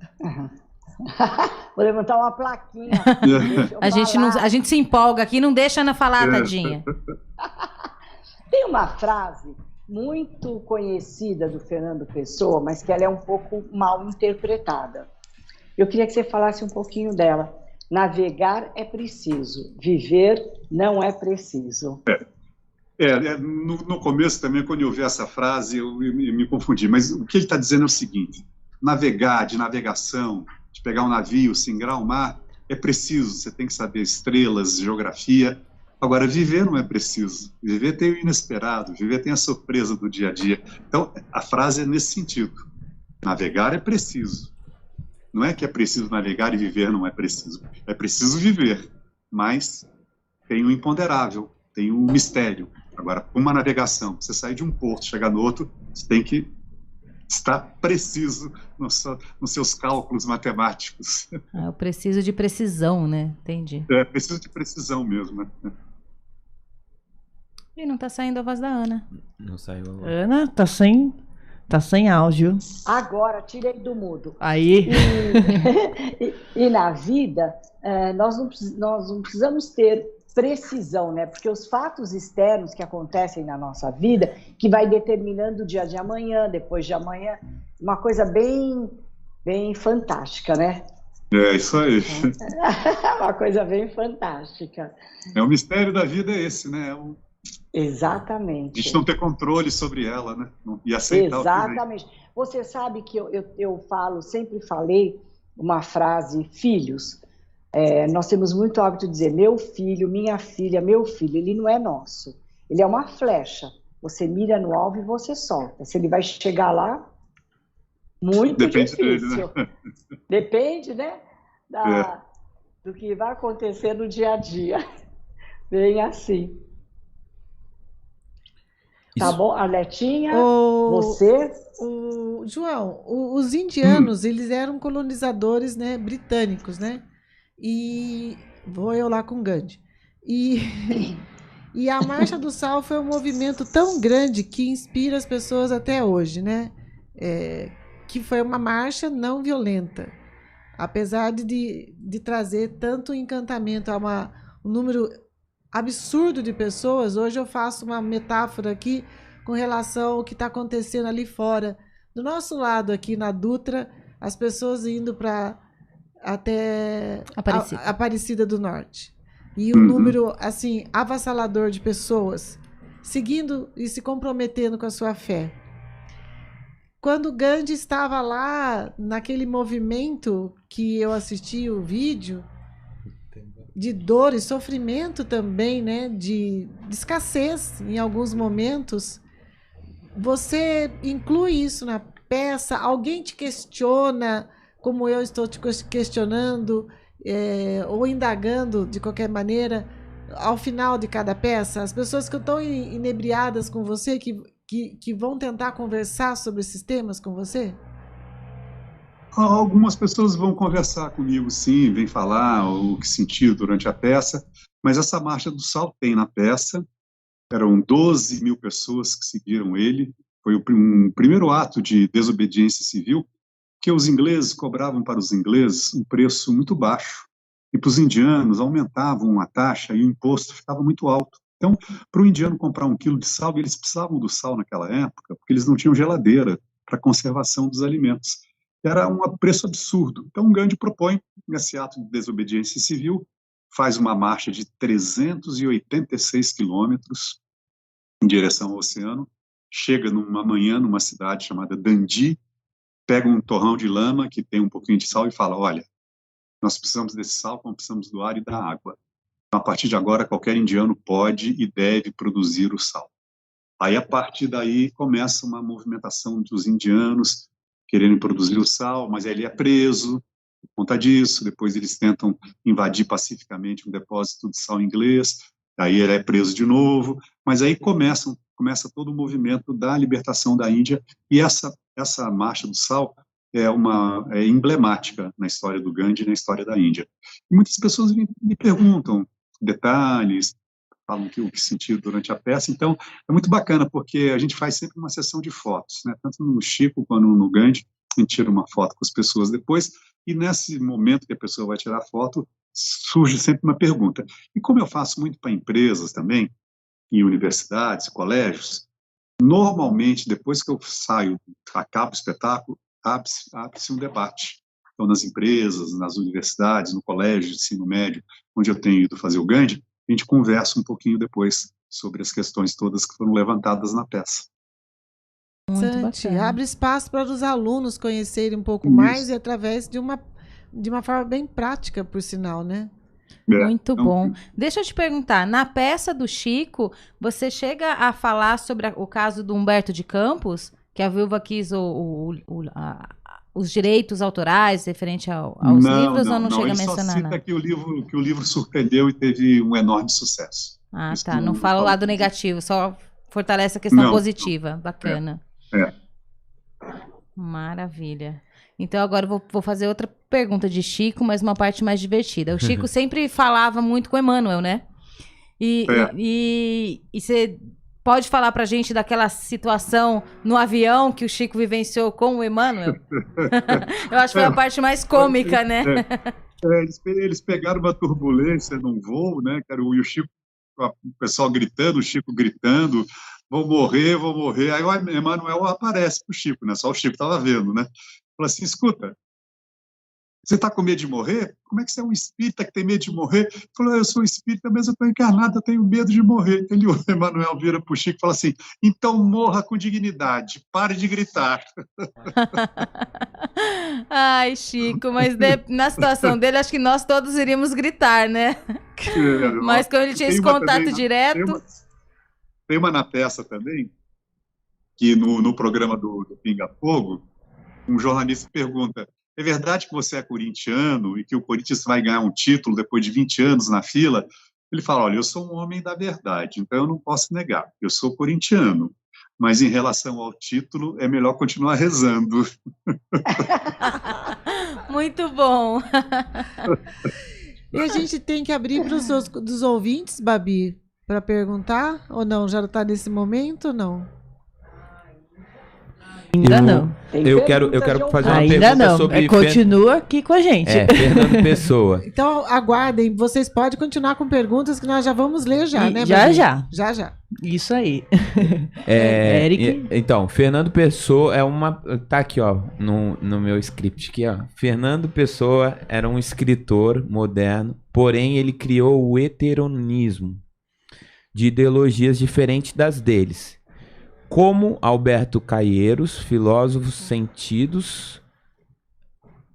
Vou levantar uma plaquinha. A gente se empolga aqui, não deixa a Ana falar, tadinha. Tem uma frase muito conhecida do Fernando Pessoa, mas que ela é um pouco mal interpretada. Eu queria que você falasse um pouquinho dela. Navegar é preciso, viver não é preciso. No começo também, quando eu vi essa frase, eu me confundi. Mas o que ele está dizendo é o seguinte: navegar, de navegação, de pegar um navio, singrar o mar, é preciso. Você tem que saber estrelas, geografia. Agora, viver não é preciso. Viver tem o inesperado, viver tem a surpresa do dia a dia. Então, a frase é nesse sentido. Navegar é preciso. Não é que é preciso navegar e viver não é preciso. É preciso viver, mas tem o imponderável, tem o mistério. Agora, uma navegação, você sair de um porto, chegar no outro, você tem que estar preciso nos seus cálculos matemáticos. Eu preciso de precisão, né? Entendi. Preciso de precisão mesmo, né? E não tá saindo a voz da Ana. Não saiu a voz. Ana, tá sem áudio. Agora, tirei do mudo. Aí. E na vida, nós não precisamos ter precisão, né? Porque os fatos externos que acontecem na nossa vida, que vai determinando o dia de amanhã, depois de amanhã, uma coisa bem, bem fantástica, né? É isso aí. Uma coisa bem fantástica. O mistério da vida é esse, né? Exatamente. A gente não ter controle sobre ela, né? E aceitar. Exatamente. Você sabe que eu sempre falei uma frase, filhos. Nós temos muito hábito de dizer, meu filho, minha filha, meu filho. Ele não é nosso. Ele é uma flecha. Você mira no alvo e você solta. Se ele vai chegar lá, muito difícil. Dele, né? Depende, né? Do que vai acontecer no dia a dia. Bem assim. Tá bom, Arletinha, você? João, os indianos, eles eram colonizadores, né, britânicos, né? E vou eu lá com Gandhi. E a Marcha do Sal foi um movimento tão grande que inspira as pessoas até hoje, né? Que foi uma marcha não violenta. Apesar de trazer tanto encantamento a um número absurdo de pessoas, hoje eu faço uma metáfora aqui com relação ao que está acontecendo ali fora. Do nosso lado aqui na Dutra, as pessoas indo para até Aparecida do Norte. E um número assim avassalador de pessoas seguindo e se comprometendo com a sua fé. Quando Gandhi estava lá, naquele movimento que eu assisti o vídeo, de dor e sofrimento também, né? De escassez em alguns momentos, você inclui isso na peça? Alguém te questiona, como eu estou te questionando, ou indagando de qualquer maneira, ao final de cada peça? As pessoas que estão inebriadas com você, que vão tentar conversar sobre esses temas com você? Algumas pessoas vão conversar comigo, sim, vêm falar o que sentiu durante a peça, mas essa Marcha do Sal tem na peça, eram 12 mil pessoas que seguiram ele, foi um primeiro ato de desobediência civil, que os ingleses cobravam para os ingleses um preço muito baixo, e para os indianos aumentavam a taxa e o imposto ficava muito alto. Então, para o indiano comprar 1 quilo de sal, eles precisavam do sal naquela época, porque eles não tinham geladeira para conservação dos alimentos. Era um preço absurdo. Então, Gandhi propõe, nesse ato de desobediência civil, faz uma marcha de 386 quilômetros em direção ao oceano, chega numa manhã numa cidade chamada Dundee, pega um torrão de lama que tem um pouquinho de sal e fala, olha, nós precisamos desse sal, como precisamos do ar e da água. Então, a partir de agora, qualquer indiano pode e deve produzir o sal. Aí, a partir daí, começa uma movimentação dos indianos querendo produzir o sal, mas ele é preso por conta disso. Depois eles tentam invadir pacificamente um depósito de sal inglês, aí ele é preso de novo. Mas aí começa todo o movimento da libertação da Índia, e essa marcha do sal é emblemática na história do Gandhi e na história da Índia. E muitas pessoas me perguntam detalhes, falam o que sentiram durante a peça. Então, é muito bacana, porque a gente faz sempre uma sessão de fotos, né? Tanto no Chico quanto no Gandhi, a gente tira uma foto com as pessoas depois, e nesse momento que a pessoa vai tirar a foto, surge sempre uma pergunta. E como eu faço muito para empresas também, em universidades, colégios, normalmente, depois que eu saio, acabo o espetáculo, abre-se um debate. Então, nas empresas, nas universidades, no colégio de ensino médio, onde eu tenho ido fazer o Gandhi, a gente conversa um pouquinho depois sobre as questões todas que foram levantadas na peça. Muito bacana. Abre espaço para os alunos conhecerem um pouco mais, e através de uma forma bem prática, por sinal, né? Muito bom. Deixa eu te perguntar, na peça do Chico, você chega a falar sobre o caso do Humberto de Campos, que a viúva quis os direitos autorais referente aos livros, ou não chega a mencionar? Ele só cita que o livro surpreendeu e teve um enorme sucesso. Ah, isso tá. Não fala o lado negativo, só fortalece a questão positiva. Bacana. Maravilha. Então, agora eu vou fazer outra pergunta de Chico, mas uma parte mais divertida. O Chico sempre falava muito com o Emmanuel, né? E você pode falar pra gente daquela situação no avião que o Chico vivenciou com o Emmanuel? Eu acho que foi a parte mais cômica, né? Eles pegaram uma turbulência num voo, né? E o Chico, o pessoal gritando, o Chico gritando, vou morrer. Aí o Emmanuel aparece pro Chico, né? Só o Chico estava vendo, né? Falou assim, escuta, você está com medo de morrer? Como é que você é um espírita que tem medo de morrer? Ele falou, eu sou espírita, mas eu estou encarnado, eu tenho medo de morrer. Então, o Emmanuel vira para o Chico e fala assim, então morra com dignidade, pare de gritar. Ai, Chico, mas na situação dele, acho que nós todos iríamos gritar, né? Mas como ele tinha esse contato também, direto... Tem uma na peça também, que no programa do Pinga Fogo, um jornalista pergunta, é verdade que você é corintiano e que o Corinthians vai ganhar um título depois de 20 anos na fila? Ele fala, olha, eu sou um homem da verdade, então eu não posso negar, eu sou corintiano, mas em relação ao título, é melhor continuar rezando. Muito bom. E a gente tem que abrir para os ouvintes, Babi, para perguntar, ou não? Já está nesse momento ou não? Ainda não. Eu quero fazer uma ainda pergunta não. sobre... Continua aqui com a gente. Fernando Pessoa. Então, aguardem. Vocês podem continuar com perguntas que nós já vamos ler já, né? Já. Isso aí. Eric. Então, Fernando Pessoa é uma... Tá aqui, ó, no meu script aqui, ó. Fernando Pessoa era um escritor moderno, porém ele criou o heteronismo de ideologias diferentes das deles. Como Alberto Calheiros, filósofos sentidos,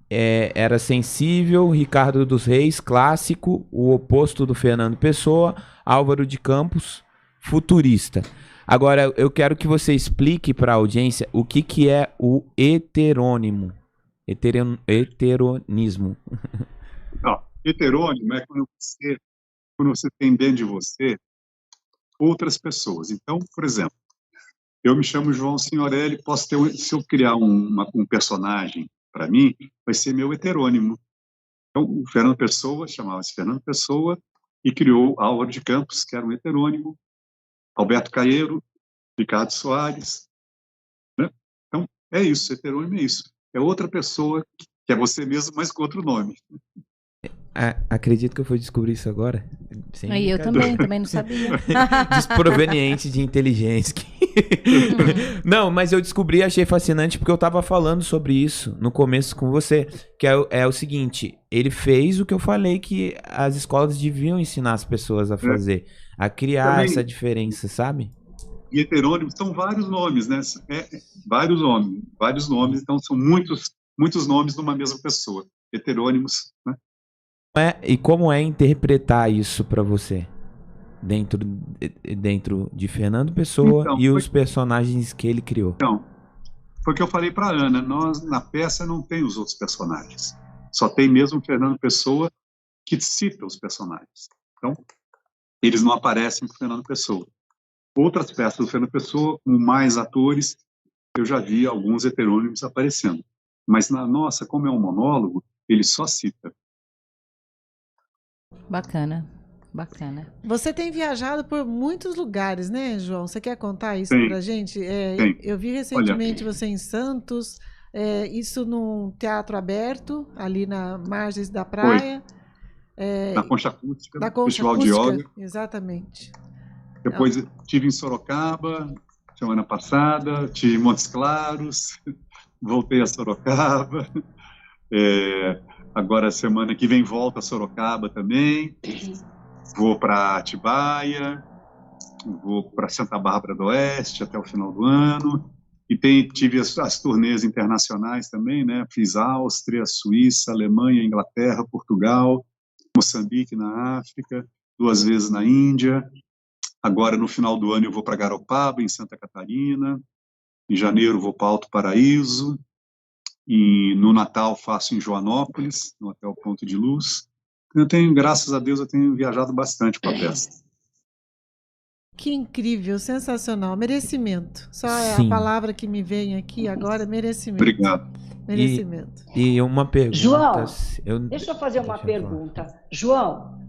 era sensível, Ricardo dos Reis, clássico, o oposto do Fernando Pessoa, Álvaro de Campos, futurista. Agora, eu quero que você explique para a audiência o que é o heterônimo, heteronismo. Não, heterônimo é quando você tem dentro de você outras pessoas. Então, por exemplo, eu me chamo João Signorelli, se eu criar um personagem para mim, vai ser meu heterônimo. Então, o Fernando Pessoa chamava-se Fernando Pessoa e criou Álvaro de Campos, que era um heterônimo, Alberto Calheiro, Ricardo Soares. Né? Então, é isso, heterônimo é isso. É outra pessoa que é você mesmo, mas com outro nome. Acredito que eu fui descobrir isso agora. Sem Aí eu também não sabia. Desproveniente de inteligência. Não, mas eu descobri e achei fascinante porque eu tava falando sobre isso no começo com você, que é o seguinte, ele fez o que eu falei que as escolas deviam ensinar as pessoas a fazer, a criar Também, essa diferença, sabe? E heterônimos são vários nomes, né? Vários nomes, então são muitos nomes numa mesma pessoa. Heterônimos, né? E como é interpretar isso pra você? Dentro de Fernando Pessoa Então, e os personagens que ele criou. Então, foi o que eu falei para Ana, nós na peça não tem os outros personagens. Só tem mesmo o Fernando Pessoa que cita os personagens. Então, eles não aparecem com o Fernando Pessoa. Outras peças do Fernando Pessoa, com mais atores, eu já vi alguns heterônimos aparecendo. Mas na nossa, como é um monólogo, ele só cita. Bacana. Você tem viajado por muitos lugares, né, João? Você quer contar isso pra gente? Tem. Eu vi recentemente você em Santos, isso num teatro aberto, ali na margens da praia. Na Concha Acústica, da Concha Festival de Acústica, Yoga. Exatamente. Depois estive em Sorocaba, semana passada, estive em Montes Claros, voltei a Sorocaba. Agora, semana que vem, volto a Sorocaba também. Vou para Atibaia, vou para Santa Bárbara do Oeste até o final do ano. E tive as turnês internacionais também, né? Fiz Áustria, Suíça, Alemanha, Inglaterra, Portugal, Moçambique na África, 2 vezes na Índia. Agora, no final do ano, eu vou para Garopaba, em Santa Catarina. Em janeiro, vou para Alto Paraíso. E no Natal, faço em Joanópolis, no Hotel Ponto de Luz. Graças a Deus, eu tenho viajado bastante com a peça. Que incrível, sensacional, merecimento. Só é Sim. a palavra que me vem aqui agora, merecimento. Obrigado. Merecimento. E uma pergunta... João, deixa eu fazer uma pergunta. João,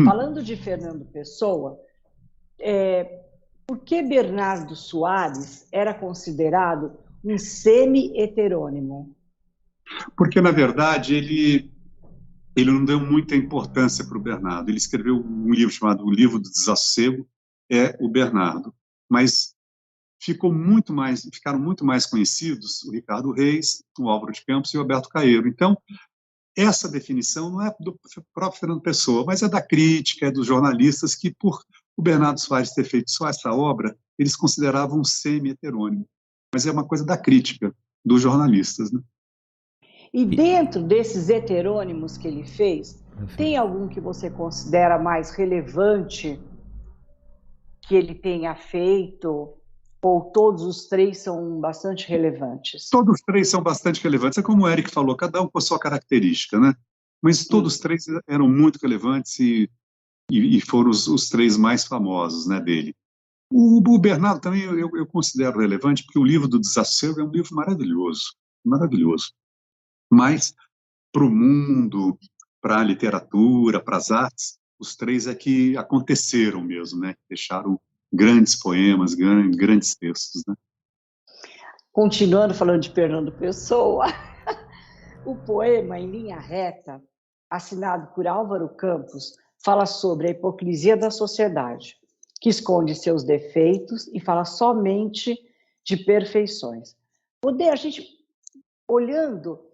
falando de Fernando Pessoa, por que Bernardo Soares era considerado um semi-heterônimo? Porque, na verdade, ele não deu muita importância para o Bernardo. Ele escreveu um livro chamado O Livro do Desassossego, o Bernardo. Mas ficaram muito mais conhecidos o Ricardo Reis, o Álvaro de Campos e o Alberto Caeiro. Então, essa definição não é do próprio Fernando Pessoa, mas é da crítica, é dos jornalistas que, por o Bernardo Soares ter feito só essa obra, eles consideravam um semi-heterônimo. Mas é uma coisa da crítica, dos jornalistas, né? E dentro desses heterônimos que ele fez, tem algum que você considera mais relevante que ele tenha feito? Ou todos os 3 são bastante relevantes? Todos os 3 são bastante relevantes. É como o Eric falou, cada um com a sua característica, né? Mas todos os 3 eram muito relevantes e foram os 3 mais famosos, né, dele. O Bernardo também eu considero relevante, porque o Livro do Desassossego é um livro maravilhoso. Mas, para o mundo, para a literatura, para as artes, os 3 é que aconteceram mesmo, né? Deixaram grandes poemas, grandes textos, né? Continuando falando de Fernando Pessoa, o poema Em Linha Reta, assinado por Álvaro Campos, fala sobre a hipocrisia da sociedade, que esconde seus defeitos e fala somente de perfeições. A gente, olhando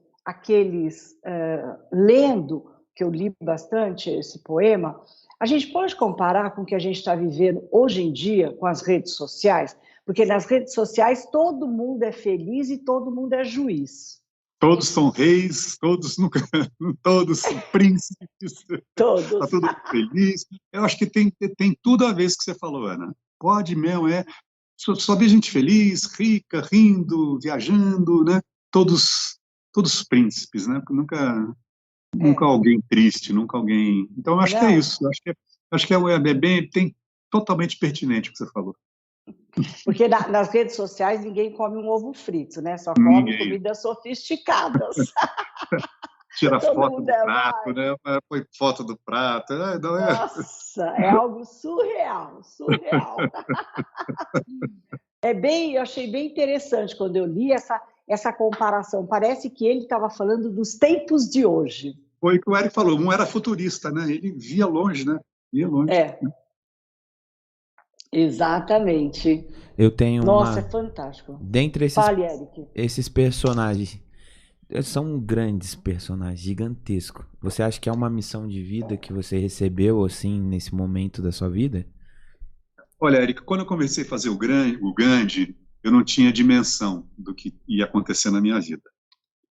lendo, que eu li bastante esse poema, a gente pode comparar com o que a gente está vivendo hoje em dia com as redes sociais? Porque nas redes sociais todo mundo é feliz e todo mundo é juiz. Todos são reis, todos são príncipes, todos. Está tudo feliz. Eu acho que tem tudo a ver com o que você falou, Ana. Pode mesmo, só vê gente feliz, rica, rindo, viajando, né? Todos príncipes, né? Nunca alguém triste, nunca alguém... Então, eu acho que é isso. Acho que tem totalmente pertinente o que você falou. Porque nas redes sociais ninguém come um ovo frito, né? Só come comidas sofisticadas. Tira foto do prato, né? Põe foto do prato. Nossa, é algo surreal. Eu achei bem interessante quando eu li essa comparação. Parece que ele estava falando dos tempos de hoje. Foi o que o Eric falou, um era futurista, né? Ele via longe, né? Via longe. Exatamente. Eu tenho Nossa, é fantástico. Dentre Fale, Eric. esses personagens, são grandes personagens, gigantescos. Você acha que é uma missão de vida que você recebeu, assim, nesse momento da sua vida? Olha, Eric, quando eu comecei a fazer o Gandhi, eu não tinha dimensão do que ia acontecer na minha vida.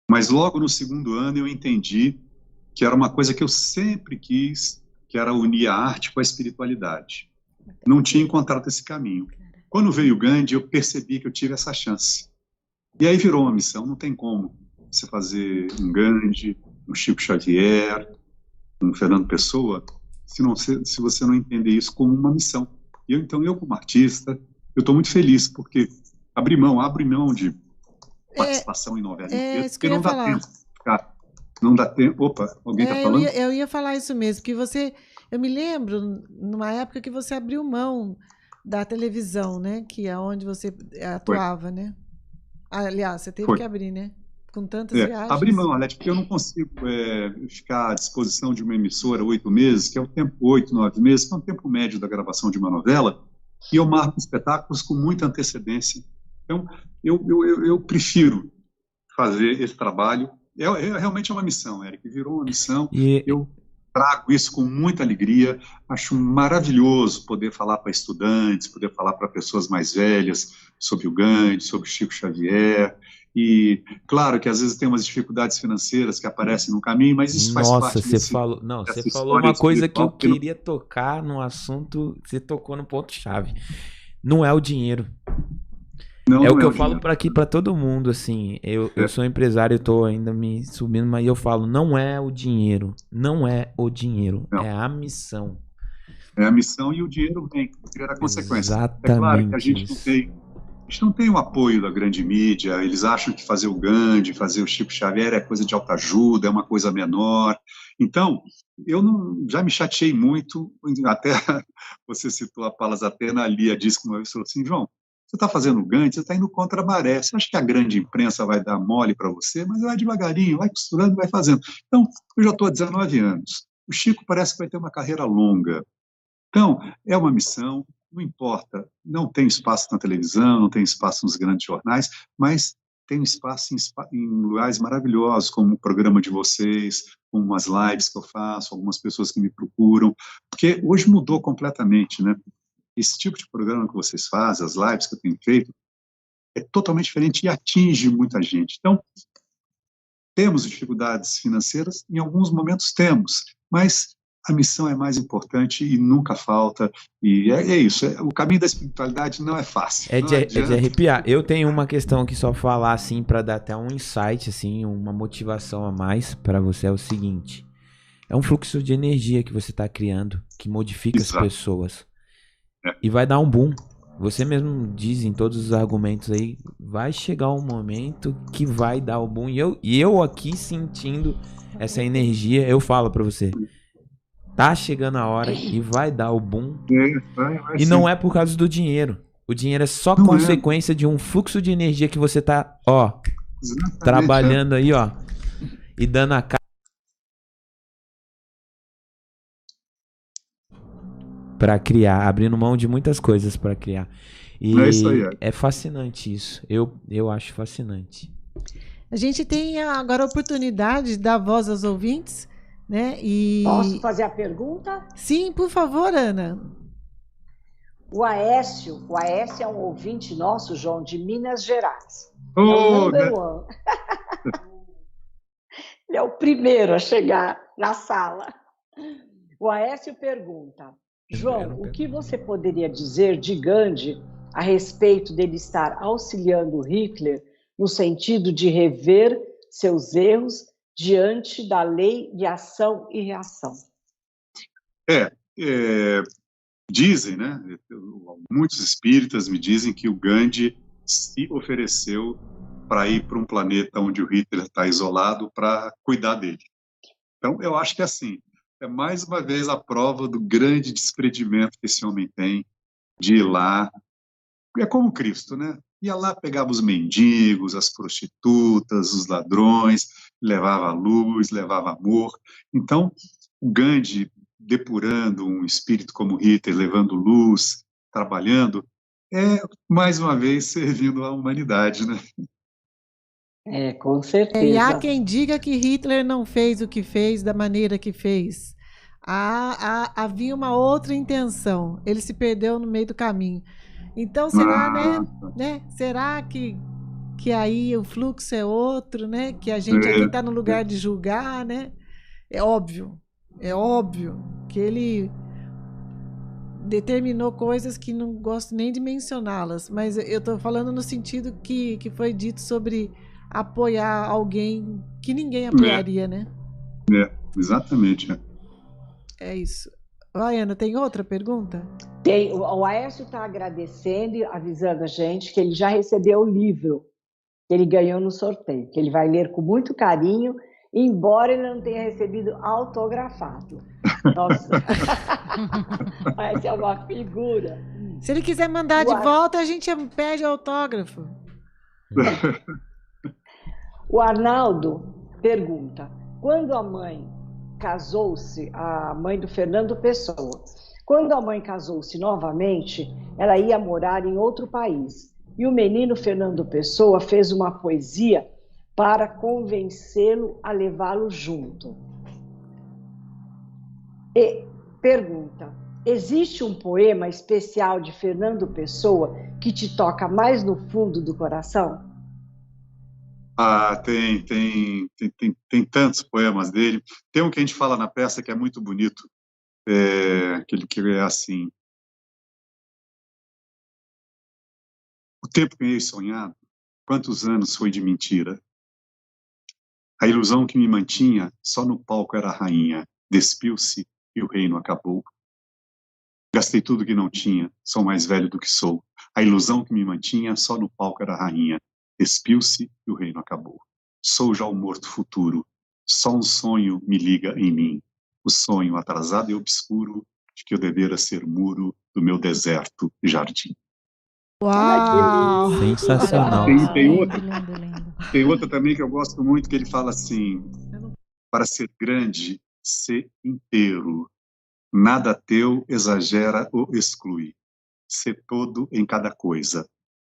Mas logo no segundo ano eu entendi que era uma coisa que eu sempre quis, que era unir a arte com a espiritualidade. Não tinha encontrado esse caminho. Quando veio o Gandhi, eu percebi que eu tive essa chance. E aí virou uma missão, não tem como você fazer um Gandhi, um Chico Xavier, um Fernando Pessoa, se você não entender isso como uma missão. Então, eu como artista, eu estou muito feliz, porque abro mão de participação em novelas, porque não dá tempo. Não dá tempo. Opa, alguém está falando? Eu ia falar isso mesmo, que eu me lembro, numa época que você abriu mão da televisão, né? Que é onde você atuava, né? Aliás, você teve que abrir, né? Com tantas viagens. Abri mão, Alete, porque eu não consigo ficar à disposição de uma emissora 8 meses, que é o tempo 8, 9 meses, que é o tempo médio da gravação de uma novela, e eu marco espetáculos com muita antecedência. Então, eu prefiro fazer esse trabalho. Realmente é uma missão, Eric, virou uma missão. Eu trago isso com muita alegria. Acho maravilhoso poder falar para estudantes, poder falar para pessoas mais velhas sobre o Gandhi, sobre o Chico Xavier. E claro que às vezes tem umas dificuldades financeiras que aparecem no caminho, mas isso faz parte. Nossa, você falou uma coisa que eu queria tocar no assunto, você tocou no ponto-chave. Não é o dinheiro. Não, é o que eu falo para todo mundo, assim. Eu sou empresário, eu tô ainda me subindo, mas eu falo, não é o dinheiro. Não é o dinheiro, é a missão. É a missão e o dinheiro vem, era a consequência. Exatamente. É claro que a gente não tem o apoio da grande mídia, eles acham que fazer o Gandhi, fazer o Chico Xavier é coisa de autoajuda, é uma coisa menor. Então, eu já me chateei muito, até você citou a Palas Atena, a Lia disse que uma vez falou assim, João, você está fazendo o Gandhi, você está indo contra a maré, você acha que a grande imprensa vai dar mole para você, mas vai devagarinho, vai costurando, vai fazendo. Então, eu já estou há 19 anos, o Chico parece que vai ter uma carreira longa. Então, é uma missão, não importa, não tem espaço na televisão, não tem espaço nos grandes jornais, mas tem espaço em lugares maravilhosos, como o programa de vocês, como as lives que eu faço, algumas pessoas que me procuram, porque hoje mudou completamente, né? Esse tipo de programa que vocês fazem, as lives que eu tenho feito, é totalmente diferente e atinge muita gente. Então, temos dificuldades financeiras, em alguns momentos temos, mas a missão é mais importante e nunca falta, e é isso, o caminho da espiritualidade não é fácil. É de arrepiar. Eu tenho uma questão que só falar assim, para dar até um insight, assim, uma motivação a mais para você, é o seguinte, é um fluxo de energia que você está criando, que modifica as pessoas, e vai dar um boom. Você mesmo diz em todos os argumentos aí, vai chegar um momento que vai dar o boom, e eu aqui sentindo essa energia, eu falo para você, tá chegando a hora e vai dar o boom. E não é por causa do dinheiro. O dinheiro é só consequência de um fluxo de energia que você tá, trabalhando aí, e dando a cara para criar, abrindo mão de muitas coisas para criar. E é fascinante isso. Eu acho fascinante. A gente tem agora a oportunidade de dar voz aos ouvintes, né? Posso fazer a pergunta? Sim, por favor, Ana. O Aécio é um ouvinte nosso, João, de Minas Gerais. Ele é o primeiro a chegar na sala. O Aécio pergunta, João, o que você poderia dizer de Gandhi a respeito dele estar auxiliando Hitler no sentido de rever seus erros diante da lei de ação e reação? Dizem, né? Muitos espíritas me dizem que o Gandhi se ofereceu para ir para um planeta onde o Hitler está isolado para cuidar dele. Então, eu acho que assim, é mais uma vez a prova do grande desprendimento que esse homem tem de ir lá. É como Cristo, né? Ia lá, pegava os mendigos, as prostitutas, os ladrões, levava luz, levava amor. Então, o Gandhi, depurando um espírito como Hitler, levando luz, trabalhando, é, mais uma vez, servindo à humanidade, né? Com E certeza. há quem diga que Hitler não fez o que fez da maneira que fez. Havia uma outra intenção. Ele se perdeu no meio do caminho. Então, será, né? Será que aí o fluxo é outro, né? Que a gente aqui está no lugar de julgar, né? É óbvio que ele determinou coisas que não gosto nem de mencioná-las, mas eu estou falando no sentido que foi dito sobre apoiar alguém que ninguém apoiaria, né? Exatamente. É isso. Ana, tem outra pergunta? Tem. O Aécio está agradecendo e avisando a gente que ele já recebeu o livro que ele ganhou no sorteio, que ele vai ler com muito carinho, embora ele não tenha recebido autografado. Nossa, essa é uma figura. Se ele quiser mandar de volta, a gente pede autógrafo. O Arnaldo pergunta, quando a mãe casou-se, a mãe do Fernando Pessoa, quando a mãe casou-se novamente, ela ia morar em outro país. E o menino Fernando Pessoa fez uma poesia para convencê-lo a levá-lo junto. E pergunta, existe um poema especial de Fernando Pessoa que te toca mais no fundo do coração? Tem tantos poemas dele. Tem um que a gente fala na peça que é muito bonito, que é assim: o tempo ganhei sonhado, quantos anos foi de mentira? A ilusão que me mantinha, só no palco era a rainha, despiu-se e o reino acabou. Gastei tudo que não tinha, sou mais velho do que sou. A ilusão que me mantinha, só no palco era a rainha, despiu-se e o reino acabou. Sou já o morto futuro, só um sonho me liga em mim. O sonho atrasado e obscuro de que eu devera ser muro do meu deserto jardim. Uau! Sensacional. Tem outra também que eu gosto muito, que ele fala assim: para ser grande, ser inteiro. Nada teu exagera ou exclui. Ser todo em cada coisa.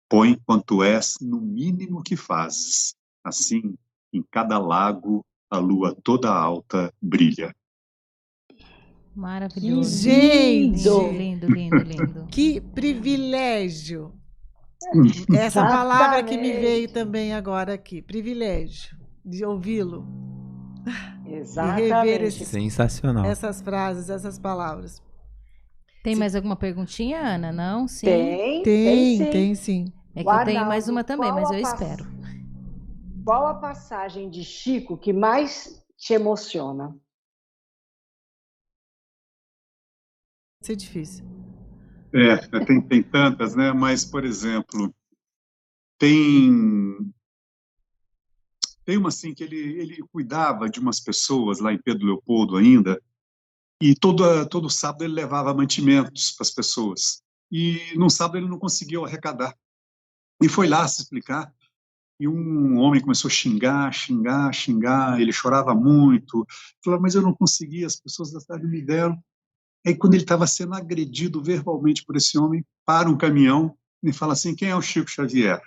Põe quanto és no mínimo que fazes. Assim, em cada lago, a lua toda alta brilha. Maravilhoso. Gente! Lindo, lindo, lindo. Que privilégio! Essa palavra que me veio também agora aqui. Privilégio de ouvi-lo. Exatamente. E rever Sensacional. essas frases, essas palavras. Tem mais alguma perguntinha, Ana? Não? Sim. Tem sim. É que eu tenho mais uma também, mas eu espero. Qual a passagem de Chico que mais te emociona? Vai ser difícil. Tem tantas, né? Mas, por exemplo, tem uma assim que ele cuidava de umas pessoas lá em Pedro Leopoldo ainda, e todo sábado ele levava mantimentos para as pessoas. E no sábado ele não conseguiu arrecadar. E foi lá se explicar. E um homem começou a xingar, ele chorava muito. Falava, mas eu não consegui, as pessoas da cidade me deram. Aí quando ele estava sendo agredido verbalmente por esse homem, para um caminhão e fala assim, quem é o Chico Xavier?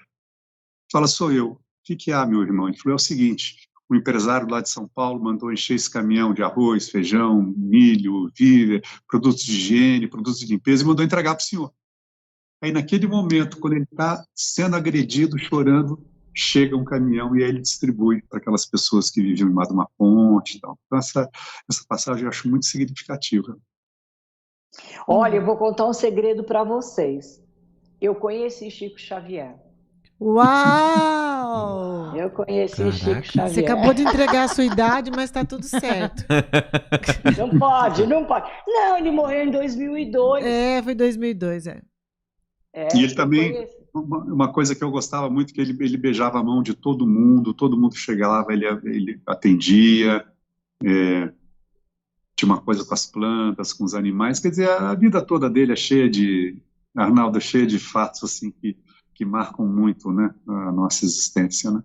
Fala, sou eu. O que há, meu irmão? Ele falou, é o seguinte, o empresário lá de São Paulo mandou encher esse caminhão de arroz, feijão, milho, víver, produtos de higiene, produtos de limpeza, e mandou entregar para o senhor. Aí naquele momento, quando ele está sendo agredido, chorando, chega um caminhão e aí ele distribui para aquelas pessoas que viviam embaixo de uma ponte e tal. Então essa passagem eu acho muito significativa. Olha, eu vou contar um segredo para vocês. Eu conheci Chico Xavier. Uau! Eu conheci Chico Xavier. Você acabou de entregar a sua idade, mas está tudo certo. Não pode. Não, ele morreu em 2002. Foi 2002, E ele também, uma coisa que eu gostava muito, que ele beijava a mão de todo mundo chegava, ele atendia, tinha uma coisa com as plantas, com os animais, quer dizer, a vida toda dele é cheia de, Arnaldo, cheia de fatos assim que marcam muito, né, a nossa existência, né?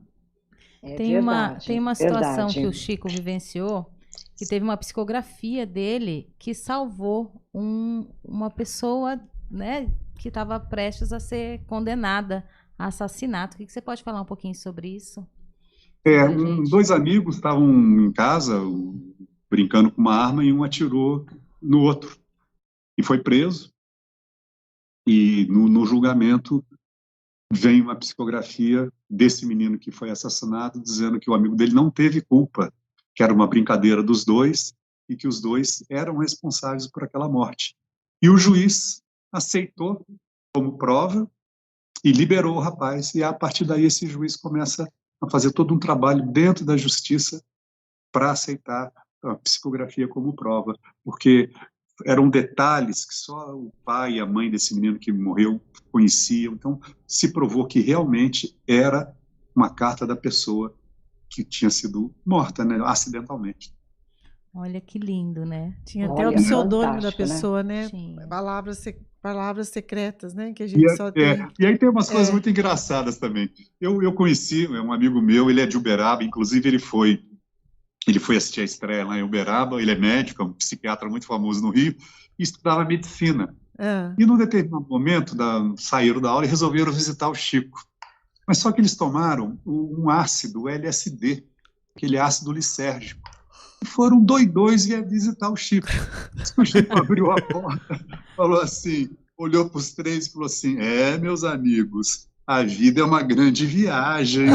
Tem uma situação verdade. que o Chico vivenciou, que teve uma psicografia dele que salvou uma pessoa, né, que estava prestes a ser condenada a assassinato. O que você pode falar um pouquinho sobre isso? Dois amigos estavam em casa brincando com uma arma e um atirou no outro e foi preso. E no julgamento vem uma psicografia desse menino que foi assassinado dizendo que o amigo dele não teve culpa, que era uma brincadeira dos dois e que os dois eram responsáveis por aquela morte. E o juiz aceitou como prova e liberou o rapaz. E a partir daí esse juiz começa a fazer todo um trabalho dentro da justiça para aceitar a psicografia como prova, porque eram detalhes que só o pai e a mãe desse menino que morreu conheciam. Então, se provou que realmente era uma carta da pessoa que tinha sido morta, né, acidentalmente. Olha que lindo, né? Tinha até o pseudônimo da fantástico, pessoa, né? Tinha. Palavras secretas, né? Que a gente só tem. E aí tem umas coisas muito engraçadas também. Eu conheci um amigo meu, ele é de Uberaba, inclusive ele foi assistir a estreia lá em Uberaba, ele é médico, é um psiquiatra muito famoso no Rio, e estudava medicina. E num determinado momento, saíram da aula e resolveram visitar o Chico. Mas só que eles tomaram um ácido LSD, aquele ácido lisérgico. E foram doidões e ia visitar o Chico. O Chico abriu a porta, falou assim, olhou para os três e falou assim, meus amigos, a vida é uma grande viagem.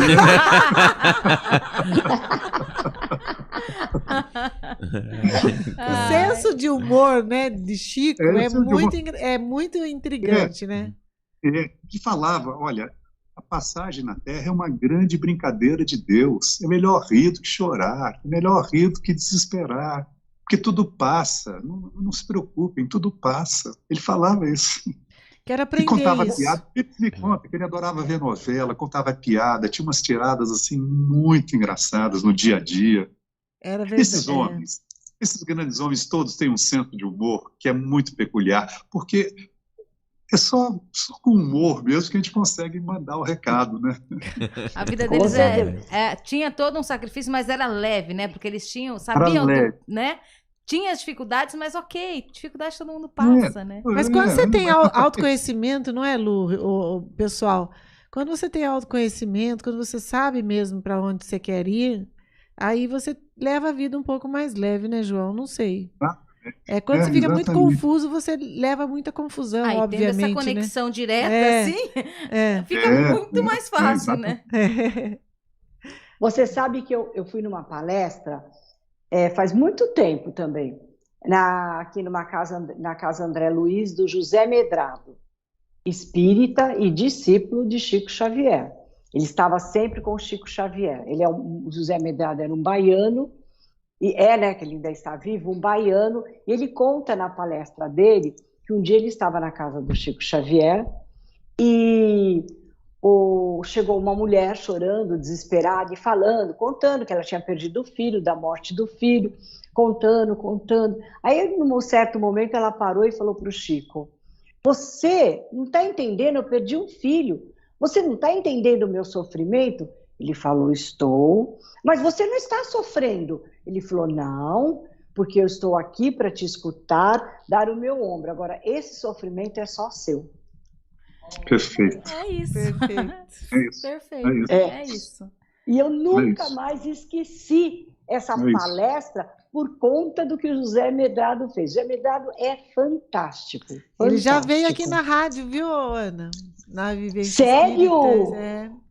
O senso de humor, né, de Chico é muito intrigante, né? Que falava, olha, a passagem na Terra é uma grande brincadeira de Deus. É melhor rir do que chorar, é melhor rir do que desesperar, porque tudo passa. Não se preocupem, tudo passa. Ele falava isso. Quero aprender contava isso. piada. Ele me conta que ele adorava ver novela, contava piada, tinha umas tiradas assim muito engraçadas no dia a dia. Era verdade. Esses grandes homens todos têm um senso de humor que é muito peculiar, porque é só com humor mesmo que a gente consegue mandar o recado, né? A vida deles tinha todo um sacrifício, mas era leve, né? Porque eles sabiam, né? Tinha as dificuldades, mas ok, dificuldade todo mundo passa, né? Mas quando você tem autoconhecimento, não é, Lu, pessoal? Quando você tem autoconhecimento, quando você sabe mesmo para onde você quer ir, aí você leva a vida um pouco mais leve, né, João? Não sei. Quando você fica muito confuso, você leva muita confusão, obviamente. Tendo essa conexão direta, assim, fica muito mais fácil, né? Você sabe que eu fui numa palestra, faz muito tempo também, aqui na Casa André Luiz, do José Medrado, espírita e discípulo de Chico Xavier. Ele estava sempre com o Chico Xavier. O José Medrado era um baiano, né, que ele ainda está vivo, um baiano, e ele conta na palestra dele que um dia ele estava na casa do Chico Xavier e chegou uma mulher chorando, desesperada, e contando que ela tinha perdido o filho, da morte do filho, contando. Aí, num certo momento, ela parou e falou para o Chico, você não está entendendo, eu perdi um filho, você não está entendendo o meu sofrimento? Ele falou, estou, mas você não está sofrendo. Ele falou, não, porque eu estou aqui para te escutar, dar o meu ombro. Agora, esse sofrimento é só seu. Perfeito. É isso. Perfeito. É isso. E eu nunca mais esqueci essa palestra por conta do que o José Medrado fez. José Medrado é fantástico. Ele já veio aqui na rádio, viu, Ana? Na Vivência Sério?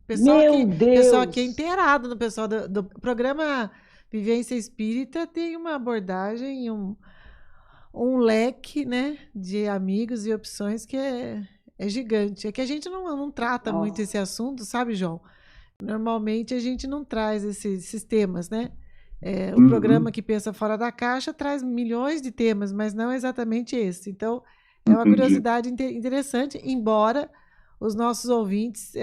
Pessoal aqui é inteirado no pessoal do programa Vivência Espírita, tem uma abordagem, um leque, né, de amigos e opções que é gigante. É que a gente não trata muito esse assunto, sabe, João? Normalmente a gente não traz esses temas, né? O programa que pensa fora da caixa traz milhões de temas, mas não exatamente esse. Então, é uma curiosidade interessante, embora os nossos ouvintes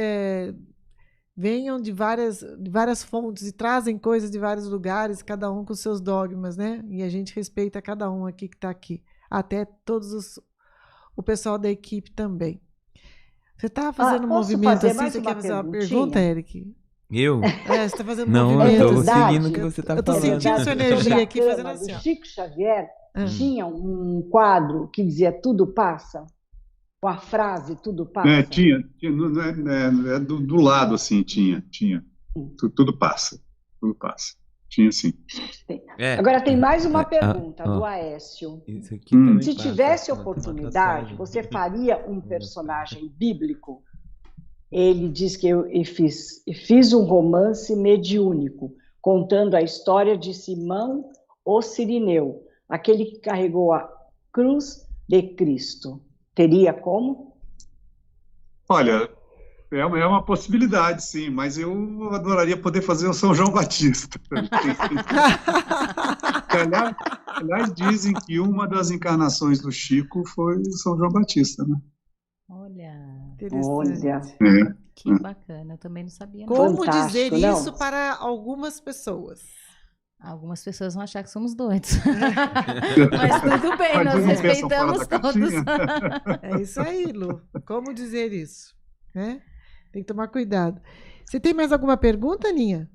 venham de várias fontes e trazem coisas de vários lugares, cada um com seus dogmas, né? E a gente respeita cada um aqui que está aqui. Até o pessoal da equipe também. Você estava fazendo um movimento assim, você quer fazer uma pergunta, Eric? Eu? Você está fazendo Não, movimento. eu tô verdade. seguindo o que você tá Eu tô falando. sentindo sua energia aqui Sobre a fazendo cama assim, ó. do Chico Xavier tinha um quadro que dizia tudo passa, com a frase tudo passa. Tinha do lado, assim, tinha. Tudo passa. Tinha, sim. Agora tem mais uma pergunta do Aécio. Isso aqui também Se passa, tivesse tem uma oportunidade, tatuagem. você faria um personagem bíblico? Ele diz que eu fiz um romance mediúnico, contando a história de Simão o Cirineu, aquele que carregou a cruz de Cristo. Teria como? Olha, é uma possibilidade, sim, mas eu adoraria poder fazer o São João Batista. Aliás, dizem que uma das encarnações do Chico foi o São João Batista, né? Olha, Que bacana, eu também não sabia. Não. Como Fantástico, dizer não? isso para algumas pessoas? Algumas pessoas vão achar que somos doidos. Mas tudo bem, Mas nós não pensam respeitamos fora da todos. caixinha? É isso aí, Lu. Como dizer isso? Né? Tem que tomar cuidado. Você tem mais alguma pergunta, Aninha?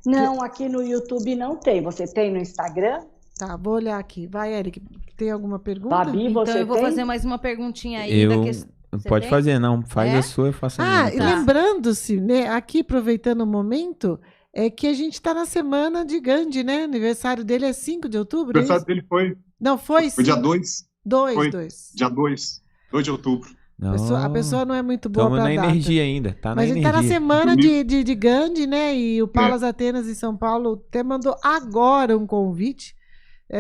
não, aqui no YouTube não tem. Você tem no Instagram? Tá, vou olhar aqui. Vai, Eric. Tem alguma pergunta? Babi, Então você eu vou tem? fazer mais uma perguntinha aí. Eu... da questão. Você Pode tem? fazer, não. Faz É? a sua, eu faço a Ah, minha. e Tá. lembrando-se, né, aqui aproveitando o momento, é que a gente está na semana de Gandhi, né? Aniversário dele é 5 de outubro, O é aniversário isso? dele foi Não, foi dia 5. 2, 2, foi 2. dia 2 de outubro. A pessoa não é muito boa Estamos para na data. energia ainda. Tá Mas na ele está na energia. semana de Gandhi, né? E o Palas Atenas em São Paulo até mandou agora um convite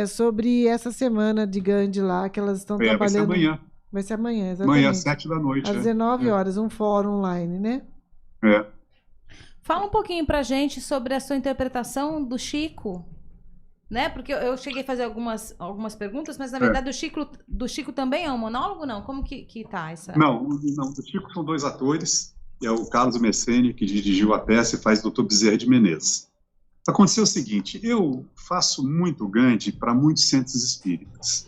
sobre essa semana de Gandhi lá, que elas estão Vai ser trabalhando. amanhã. Vai ser amanhã, exatamente. Amanhã, 7 da noite. Às 19 horas, um fórum online, né? É. Fala um pouquinho pra gente sobre a sua interpretação do Chico, né? Porque eu cheguei a fazer algumas perguntas, mas na verdade do Chico também é um monólogo, não? Como que tá essa? Não, do Chico são 2 atores, é o Carlos Messene, que dirigiu a peça e faz Dr. Bezerra de Menezes. Aconteceu o seguinte, eu faço muito Gandhi para muitos centros espíritas.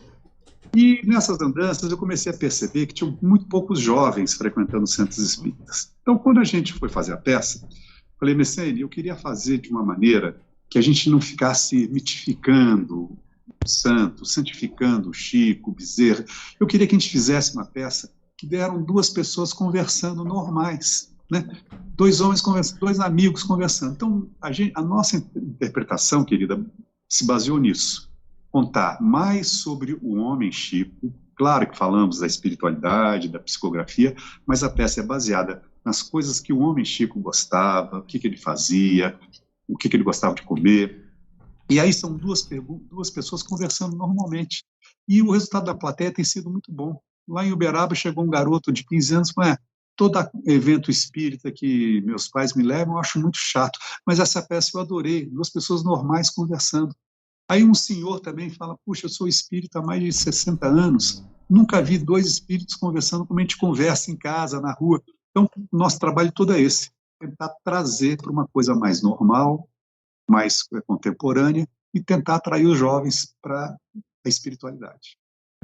E nessas andanças eu comecei a perceber que tinha muito poucos jovens frequentando centros espíritas. Então, quando a gente foi fazer a peça, falei, Messene, eu queria fazer de uma maneira que a gente não ficasse mitificando o santo, santificando o Chico, o Bezerra. Eu queria que a gente fizesse uma peça que deram 2 pessoas conversando normais, né? 2 homens conversando, 2 amigos conversando. Então, a nossa interpretação, querida, se baseou nisso. Contar mais sobre o homem Chico. Claro que falamos da espiritualidade, da psicografia, mas a peça é baseada nas coisas que o homem Chico gostava, o que ele fazia, o que ele gostava de comer. E aí são 2 pessoas conversando normalmente. E o resultado da plateia tem sido muito bom. Lá em Uberaba chegou um garoto de 15 anos, todo evento espírita que meus pais me levam, eu acho muito chato. Mas essa peça eu adorei, 2 pessoas normais conversando. Aí um senhor também fala, puxa, eu sou espírita há mais de 60 anos, nunca vi 2 espíritos conversando como a gente conversa em casa, na rua. Então, o nosso trabalho todo é esse, tentar trazer para uma coisa mais normal, mais contemporânea, e tentar atrair os jovens para a espiritualidade.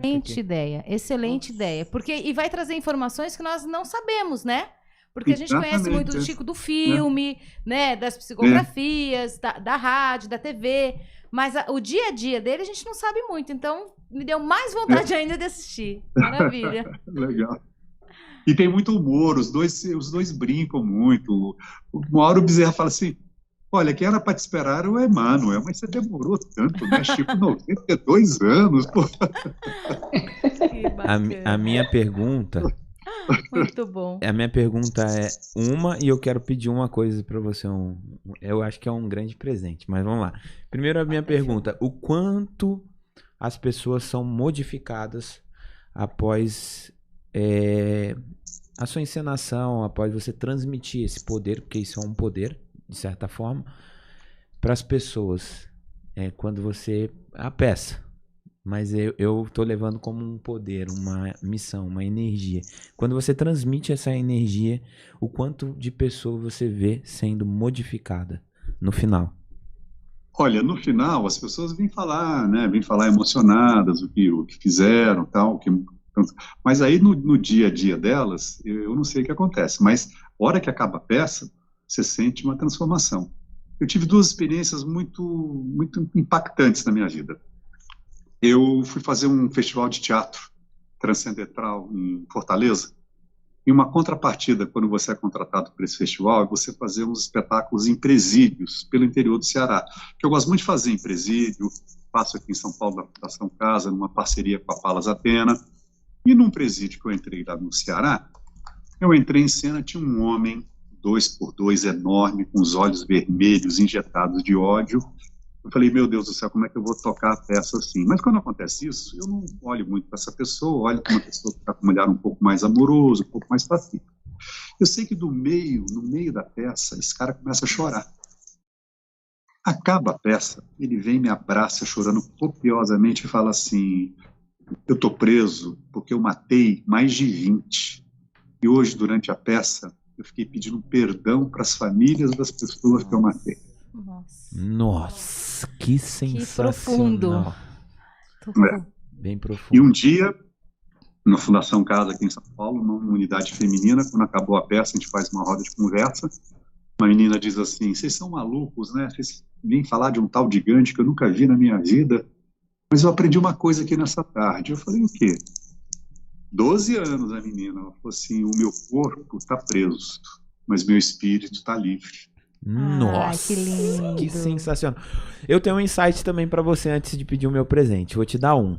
Excelente ideia. E vai trazer informações que nós não sabemos, né? Porque a gente conhece muito do Chico do filme, né? Das psicografias, da rádio, da TV, mas o dia a dia dele a gente não sabe muito, então me deu mais vontade ainda de assistir. Maravilha. Legal. E tem muito humor, os dois brincam muito. Uma hora o Bezerra fala assim, olha, quem era para te esperar era o Emmanuel, mas você demorou tanto, né, Chico? 92 anos, pô. A minha pergunta... Muito bom. A minha pergunta é uma, e eu quero pedir uma coisa para você. Eu acho que é um grande presente, mas vamos lá. Primeiro a minha pergunta, o quanto as pessoas são modificadas após a sua encenação, após você transmitir esse poder, porque isso é um poder, de certa forma, para as pessoas. Quando a peça. Mas eu tô levando como um poder, uma missão, uma energia. Quando você transmite essa energia, o quanto de pessoa você vê sendo modificada no final? Olha, no final as pessoas vêm falar, né? Vêm falar emocionadas, o que fizeram, tal. Mas aí no dia a dia delas, eu não sei o que acontece. Mas a hora que acaba a peça, você sente uma transformação. Eu tive 2 experiências muito impactantes na minha vida. Eu fui fazer um festival de teatro transcendental em Fortaleza, e uma contrapartida, quando você é contratado para esse festival, é você fazer uns espetáculos em presídios pelo interior do Ceará, que eu gosto muito de fazer em presídio, faço aqui em São Paulo, na Fundação Casa, numa parceria com a Palas Atena, e num presídio que eu entrei lá no Ceará, eu entrei em cena, tinha um homem, 2x2, enorme, com os olhos vermelhos, injetados de ódio. Eu falei, meu Deus do céu, como é que eu vou tocar a peça assim? Mas quando acontece isso, eu não olho muito para essa pessoa, olho para uma pessoa que está com um olhar um pouco mais amoroso, um pouco mais pacífico. Eu sei que no meio da peça, esse cara começa a chorar. Acaba a peça, ele vem, me abraça, chorando copiosamente e fala assim, eu estou preso porque eu matei mais de 20. E hoje, durante a peça, eu fiquei pedindo perdão para as famílias das pessoas que eu matei. Nossa, que sensacional. Que profundo. Bem profundo. E um dia, na Fundação Casa, aqui em São Paulo, numa unidade feminina, quando acabou a peça, a gente faz uma roda de conversa, uma menina diz assim, vocês são malucos, né? Vocês vêm falar de um tal de Gandhi que eu nunca vi na minha vida, mas eu aprendi uma coisa aqui nessa tarde. Eu falei, o quê? 12 anos a menina. Ela falou assim, o meu corpo está preso, mas meu espírito está livre. Nossa, que lindo. Que sensacional. Eu tenho um insight também pra você antes de pedir o meu presente. Vou te dar um.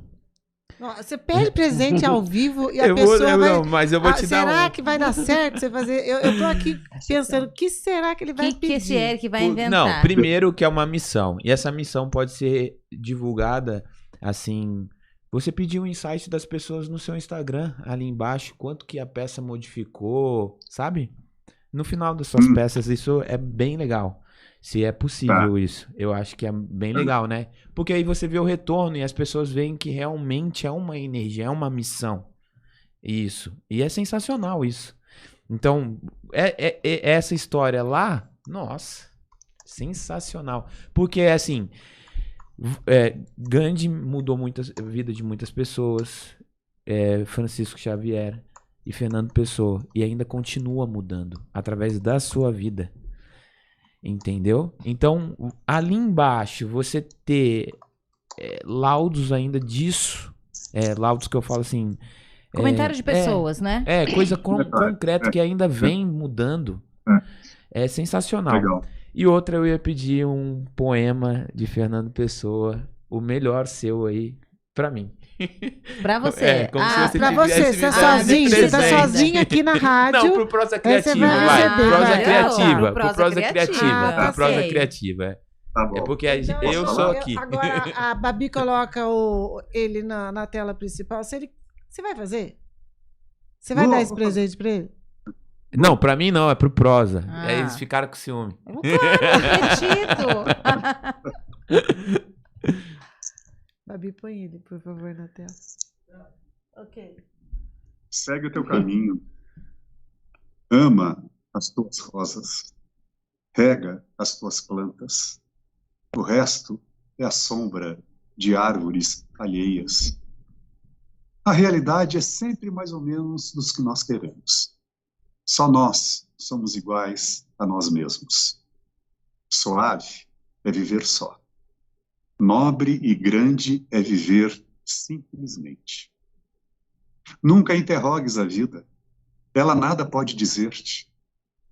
Você pede presente ao vivo e a pessoa vai... Não, mas eu vou te dar um. Será que vai dar certo você fazer? Eu tô aqui pensando, o que será que ele vai pedir? Que esse Eric vai inventar? Não, primeiro que é uma missão. E essa missão pode ser divulgada assim... Você pediu um insight das pessoas no seu Instagram, ali embaixo, quanto que a peça modificou, sabe? No final das suas peças, isso é bem legal. Se é possível isso. Eu acho que é bem legal, né? Porque aí você vê o retorno e as pessoas veem que realmente é uma energia, é uma missão. Isso. E é sensacional isso. Então, essa história lá, nossa, sensacional. Porque, assim, Gandhi mudou a vida de muitas pessoas, Francisco Xavier e Fernando Pessoa, e ainda continua mudando através da sua vida, entendeu? Então, ali embaixo, você ter laudos ainda disso, laudos que eu falo assim... Comentário de pessoas, né? Coisa concreta que ainda vem mudando. É sensacional. Legal. E outra, eu ia pedir um poema de Fernando Pessoa, o melhor seu aí, pra mim. Pra você. Como se você pra você, você é sozinho, você tá sozinho aqui na rádio. Não, pro Prosa Criativa, Pro Prosa Criativa. Tá bom. É porque Então, eu sou aqui. Agora a Babi coloca ele na tela principal. Você vai fazer? Você vai dar esse presente pra ele? Não, pra mim não, é pro Prosa. Eles ficaram com ciúme. Claro, acredito. Babi, põe ele, por favor, na tela. Ok. Segue o teu caminho. Ama as tuas rosas. Rega as tuas plantas. O resto é a sombra de árvores alheias. A realidade é sempre mais ou menos dos que nós queremos. Só nós somos iguais a nós mesmos. Suave é viver só. Nobre e grande é viver simplesmente. Nunca interrogues a vida. Ela nada pode dizer-te.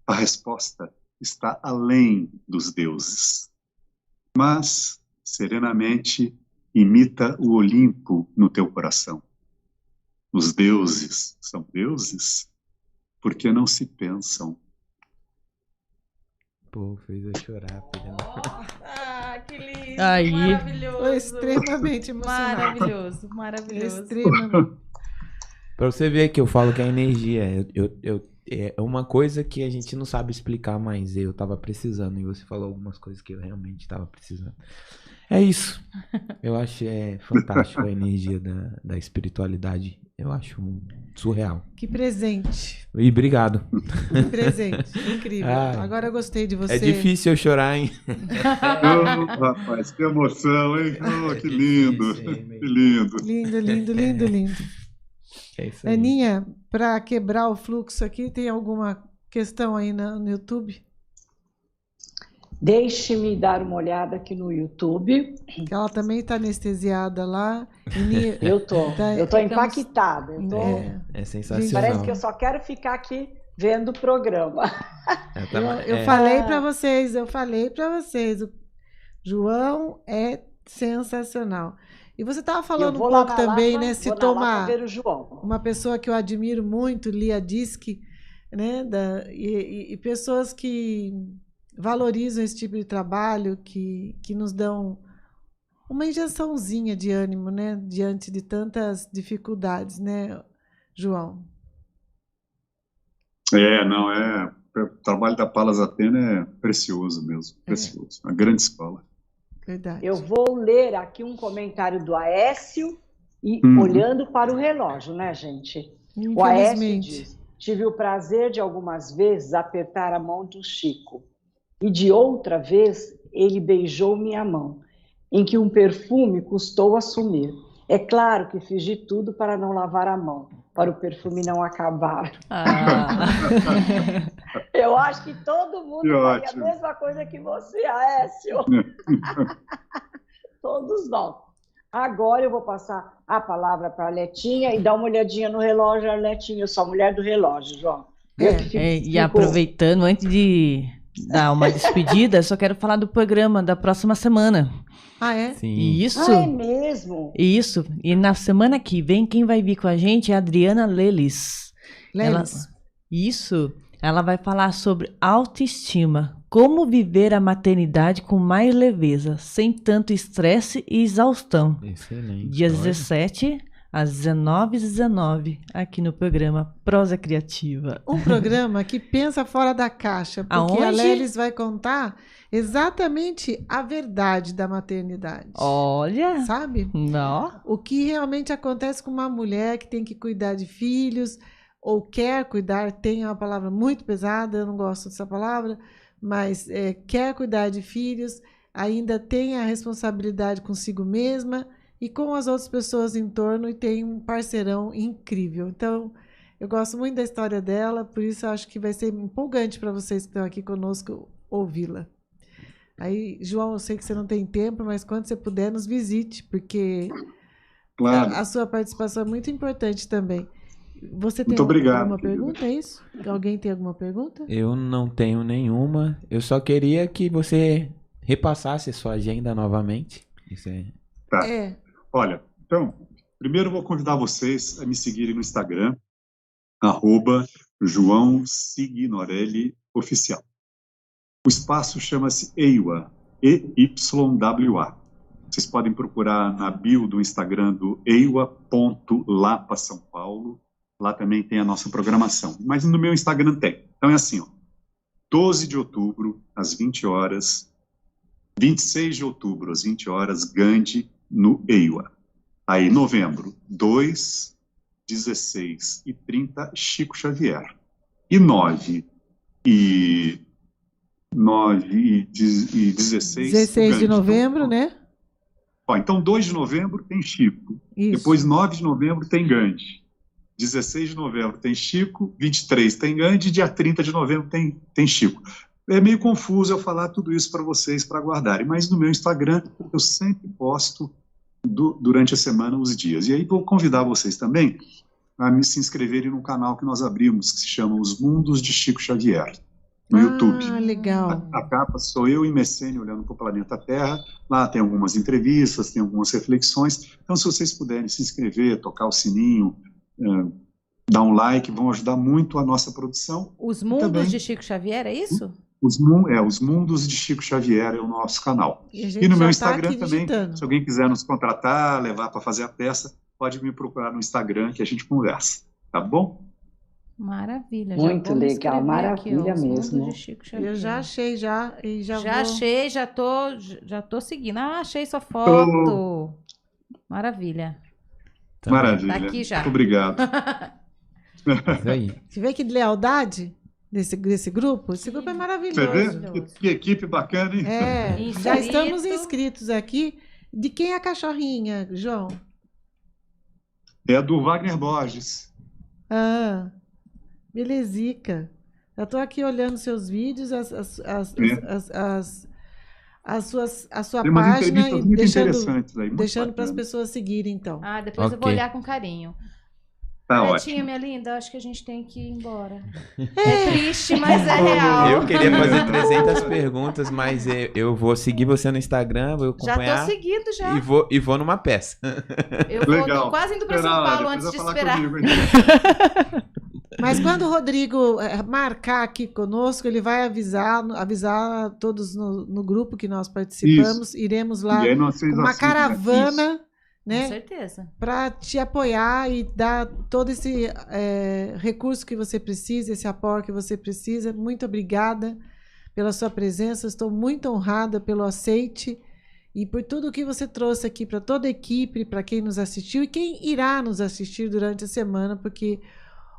A resposta está além dos deuses. Mas, serenamente, imita o Olimpo no teu coração. Os deuses são deuses porque não se pensam. Pô, fez eu chorar. Que lindo. Aí. Maravilhoso. Foi extremamente emocionante. Maravilhoso. Extremamente. Pra você ver que eu falo que a energia é uma coisa que a gente não sabe explicar, mas eu tava precisando. E você falou algumas coisas que eu realmente tava precisando. É isso. Eu acho fantástico a energia da espiritualidade. Eu acho surreal. Que presente. E obrigado. Que presente. Incrível. Agora eu gostei de você. É difícil eu chorar, hein? Rapaz, que emoção, hein? Que lindo. Que lindo. Lindo. É isso aí. Aninha, para quebrar o fluxo aqui, tem alguma questão aí no YouTube? Deixe-me dar uma olhada aqui no YouTube. Que ela também está anestesiada lá. Eu tô impactada. É sensacional. Parece que eu só quero ficar aqui vendo o programa. Eu falei para vocês, o João é sensacional. E você estava falando um pouco também, né? Citou uma pessoa que eu admiro muito, Lia Diski, né? E pessoas que valorizam esse tipo de trabalho, que nos dão uma injeçãozinha de ânimo, né? Diante de tantas dificuldades, né, João? O trabalho da Palas Atena é precioso mesmo, precioso. Uma grande escola. Verdade. Eu vou ler aqui um comentário do Aécio, e olhando para o relógio, né, gente? O Aécio diz: tive o prazer de algumas vezes apertar a mão do Chico, e de outra vez ele beijou minha mão, em que um perfume custou assumir. É claro que fiz de tudo para não lavar a mão, para o perfume não acabar. Eu acho que todo mundo faria a mesma coisa que você, Aécio. Todos nós. Agora eu vou passar a palavra para a Letinha e dar uma olhadinha no relógio. Letinha, eu sou a mulher do relógio, João. E aproveitando, antes de dar uma despedida, só quero falar do programa da próxima semana. Ah, é? Sim. Isso. É mesmo? Isso. E na semana que vem, quem vai vir com a gente é a Adriana Lelis. Ela vai falar sobre autoestima. Como viver a maternidade com mais leveza, sem tanto estresse e exaustão. Excelente. Dia 17 às 19h19, aqui no programa Prosa Criativa. Um programa que pensa fora da caixa, porque a Lelis vai contar exatamente a verdade da maternidade. Olha! Sabe? Não. O que realmente acontece com uma mulher que tem que cuidar de filhos, ou quer cuidar, tem uma palavra muito pesada, eu não gosto dessa palavra, mas quer cuidar de filhos, ainda tem a responsabilidade consigo mesma e com as outras pessoas em torno, e tem um parceirão incrível. Então, eu gosto muito da história dela, por isso eu acho que vai ser empolgante para vocês que estão aqui conosco ouvi-la. Aí, João, eu sei que você não tem tempo, mas quando você puder, nos visite, porque a sua participação é muito importante também. Você tem alguma pergunta, é isso? Alguém tem alguma pergunta? Eu não tenho nenhuma. Eu só queria que você repassasse a sua agenda novamente. Tá. Olha, então, primeiro eu vou convidar vocês a me seguirem no Instagram, @JoãoSignorelli_oficial. O espaço chama-se EYWA, EYWA. Vocês podem procurar na bio do Instagram do EYWA.Lapa São Paulo. Lá também tem a nossa programação. Mas no meu Instagram tem. Então é assim, 12 de outubro, às 20 horas. 26 de outubro, às 20 horas, Gandhi, no EYWA. Aí, novembro, 2, 16 e 30, Chico Xavier. E 9 e 16... 16 de novembro, né? Então, 2 de novembro tem Chico. Isso. Depois, 9 de novembro tem Gandhi. 16 de novembro tem Chico, 23 tem Gandhi, dia 30 de novembro tem Chico. É meio confuso eu falar tudo isso para vocês, para guardarem, mas no meu Instagram eu sempre posto durante a semana os dias. E aí vou convidar vocês também a se inscreverem no canal que nós abrimos, que se chama Os Mundos de Chico Xavier, no YouTube. Ah, legal. A capa sou eu e Messene olhando para o planeta Terra. Lá tem algumas entrevistas, tem algumas reflexões. Então, se vocês puderem se inscrever, tocar o sininho, dar um like, vão ajudar muito a nossa produção. Os Mundos de Chico Xavier, é isso? Os Mundos de Chico Xavier é o nosso canal. E no meu Instagram também, se alguém quiser nos contratar, levar para fazer a peça, pode me procurar no Instagram que a gente conversa. Tá bom? Maravilha. Muito legal, maravilha aqui, mesmo. De Chico Xavier. Eu já achei, já achei, já tô seguindo. Achei sua foto. Maravilha. Maravilha. Tá aqui já. Muito obrigado. Você vê que lealdade desse grupo? Esse grupo é maravilhoso. Você vê? Que equipe bacana, hein? Já estamos inscritos aqui. De quem é a cachorrinha, João? É do Wagner Borges. Ah, belezica. Eu estou aqui olhando seus vídeos, as a sua Tem umas página entrevistas e muito deixando interessantes aí, muito para as bacana. pessoas seguirem, então. Depois eu vou Ok. olhar com carinho. Tá Netinha, ótimo. minha linda, acho que a gente tem que ir embora. É triste, mas é real. Eu queria fazer 300 perguntas, mas eu vou seguir você no Instagram, vou Já acompanhar. tô seguindo já. E vou numa peça. Eu tô quase indo para São Paulo antes de esperar. Mas quando o Rodrigo marcar aqui conosco, ele vai avisar todos no grupo que nós participamos. Iremos lá E aí com vocês uma assistem, caravana, Com né, certeza. para te apoiar e dar todo esse recurso que você precisa, esse apoio que você precisa. Muito obrigada pela sua presença. Estou muito honrada pelo aceite e por tudo que você trouxe aqui para toda a equipe, para quem nos assistiu e quem irá nos assistir durante a semana, porque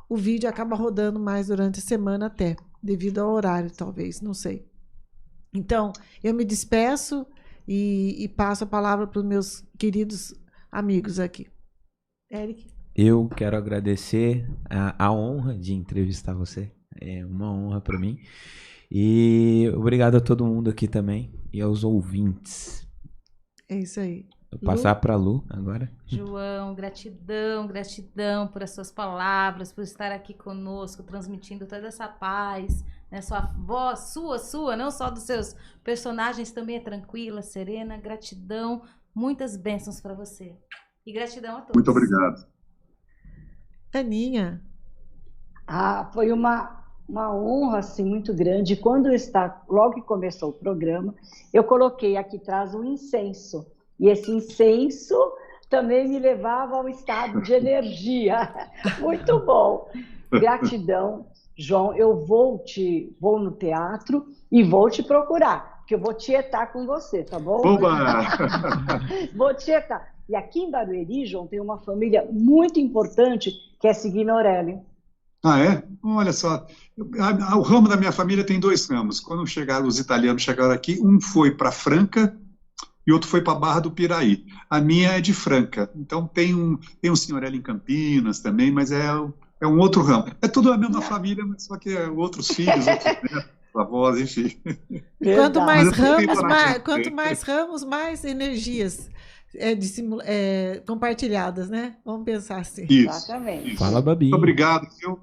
o vídeo acaba rodando mais durante a semana até, devido ao horário, talvez, não sei. Então, eu me despeço e passo a palavra para os meus queridos amigos aqui. Eric? Eu quero agradecer a honra de entrevistar você. É uma honra para mim. E obrigado a todo mundo aqui também e aos ouvintes. É isso aí. Vou passar para a Lu agora. João, gratidão por as suas palavras, por estar aqui conosco, transmitindo toda essa paz, né? Sua voz, sua, não só dos seus personagens, também é tranquila, serena. Gratidão, muitas bênçãos para você. E gratidão a todos. Muito obrigado. Aninha. Foi uma honra assim, muito grande. Quando logo que começou o programa, eu coloquei aqui atrás um incenso. E esse incenso também me levava ao estado de energia. Muito bom. Gratidão, João. Eu vou no teatro e vou te procurar, porque eu vou tietar com você, tá bom? Oba! Vou tietar. E aqui em Barueri, João, tem uma família muito importante que é Signorelli. Ah, é? Olha só. O ramo da minha família tem 2 ramos. Quando os italianos chegaram aqui, um foi para Franca e outro foi para Barra do Piraí. A minha é de Franca. Então tem um Signorelli em Campinas também, mas é um outro ramo. É tudo a mesma família, mas só que é outros filhos, outros netos, avós, enfim. Quanto mais Mas eu tenho ramos, coragem. quanto mais ramos, mais energias compartilhadas, né? Vamos pensar assim. Isso. Exatamente. Fala, Babi. Muito obrigado, viu,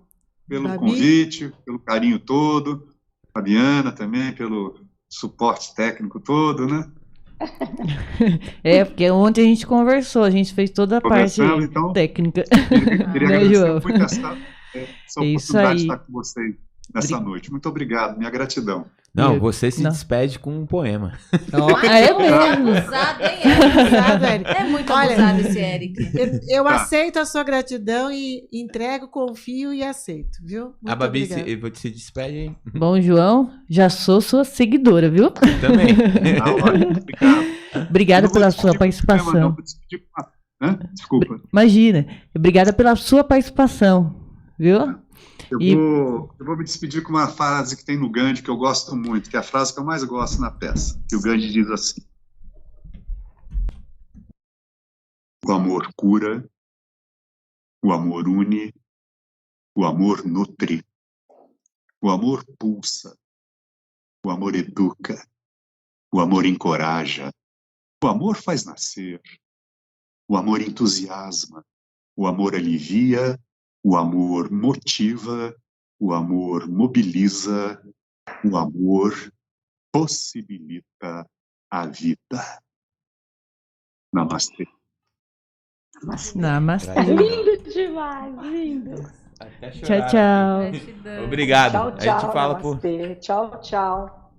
pelo Babi. convite, pelo carinho todo. Fabiana também, pelo suporte técnico todo, né? Porque ontem a gente conversou, a gente fez toda a parte Conversamos, então. técnica. Queria Né, agradecer João? muito essa Isso oportunidade aí. de estar com vocês nessa noite. Muito obrigado, minha gratidão. Não, você se Não. despede com um poema. É mesmo. Abusado, hein, Abusado, Eric? Eric. É muito Olha, abusado esse Eric. Eu Tá. aceito a sua gratidão e entrego, confio e aceito, viu? Muito A Babi obrigada. se despede, hein? Bom, João, já sou sua seguidora, viu? Também. Tá, ótimo, obrigado. Obrigada Eu não vou pela despedir sua com poema, não, participação. vou despedir com uma- Desculpa. Imagina. Obrigada pela sua participação, viu? Eu vou me despedir com uma frase que tem no Gandhi que eu gosto muito, que é a frase que eu mais gosto na peça. Que o Gandhi diz assim: o amor cura, o amor une, o amor nutre, o amor pulsa, o amor educa, o amor encoraja, o amor faz nascer, o amor entusiasma, o amor alivia, o amor motiva, o amor mobiliza, o amor possibilita a vida. Namastê. Namastê. Lindo demais, lindo. Até Tchau, chorar. tchau. Gratidão. Obrigado. Tchau, A gente tchau. fala por... Namastê. Tchau, tchau.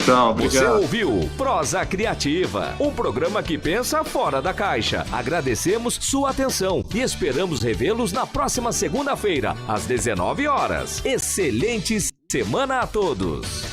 Tchau, Você obrigado. ouviu Prosa Criativa, um programa que pensa fora da caixa. Agradecemos sua atenção e esperamos revê-los na próxima segunda-feira, às 19 horas. Excelente semana a todos!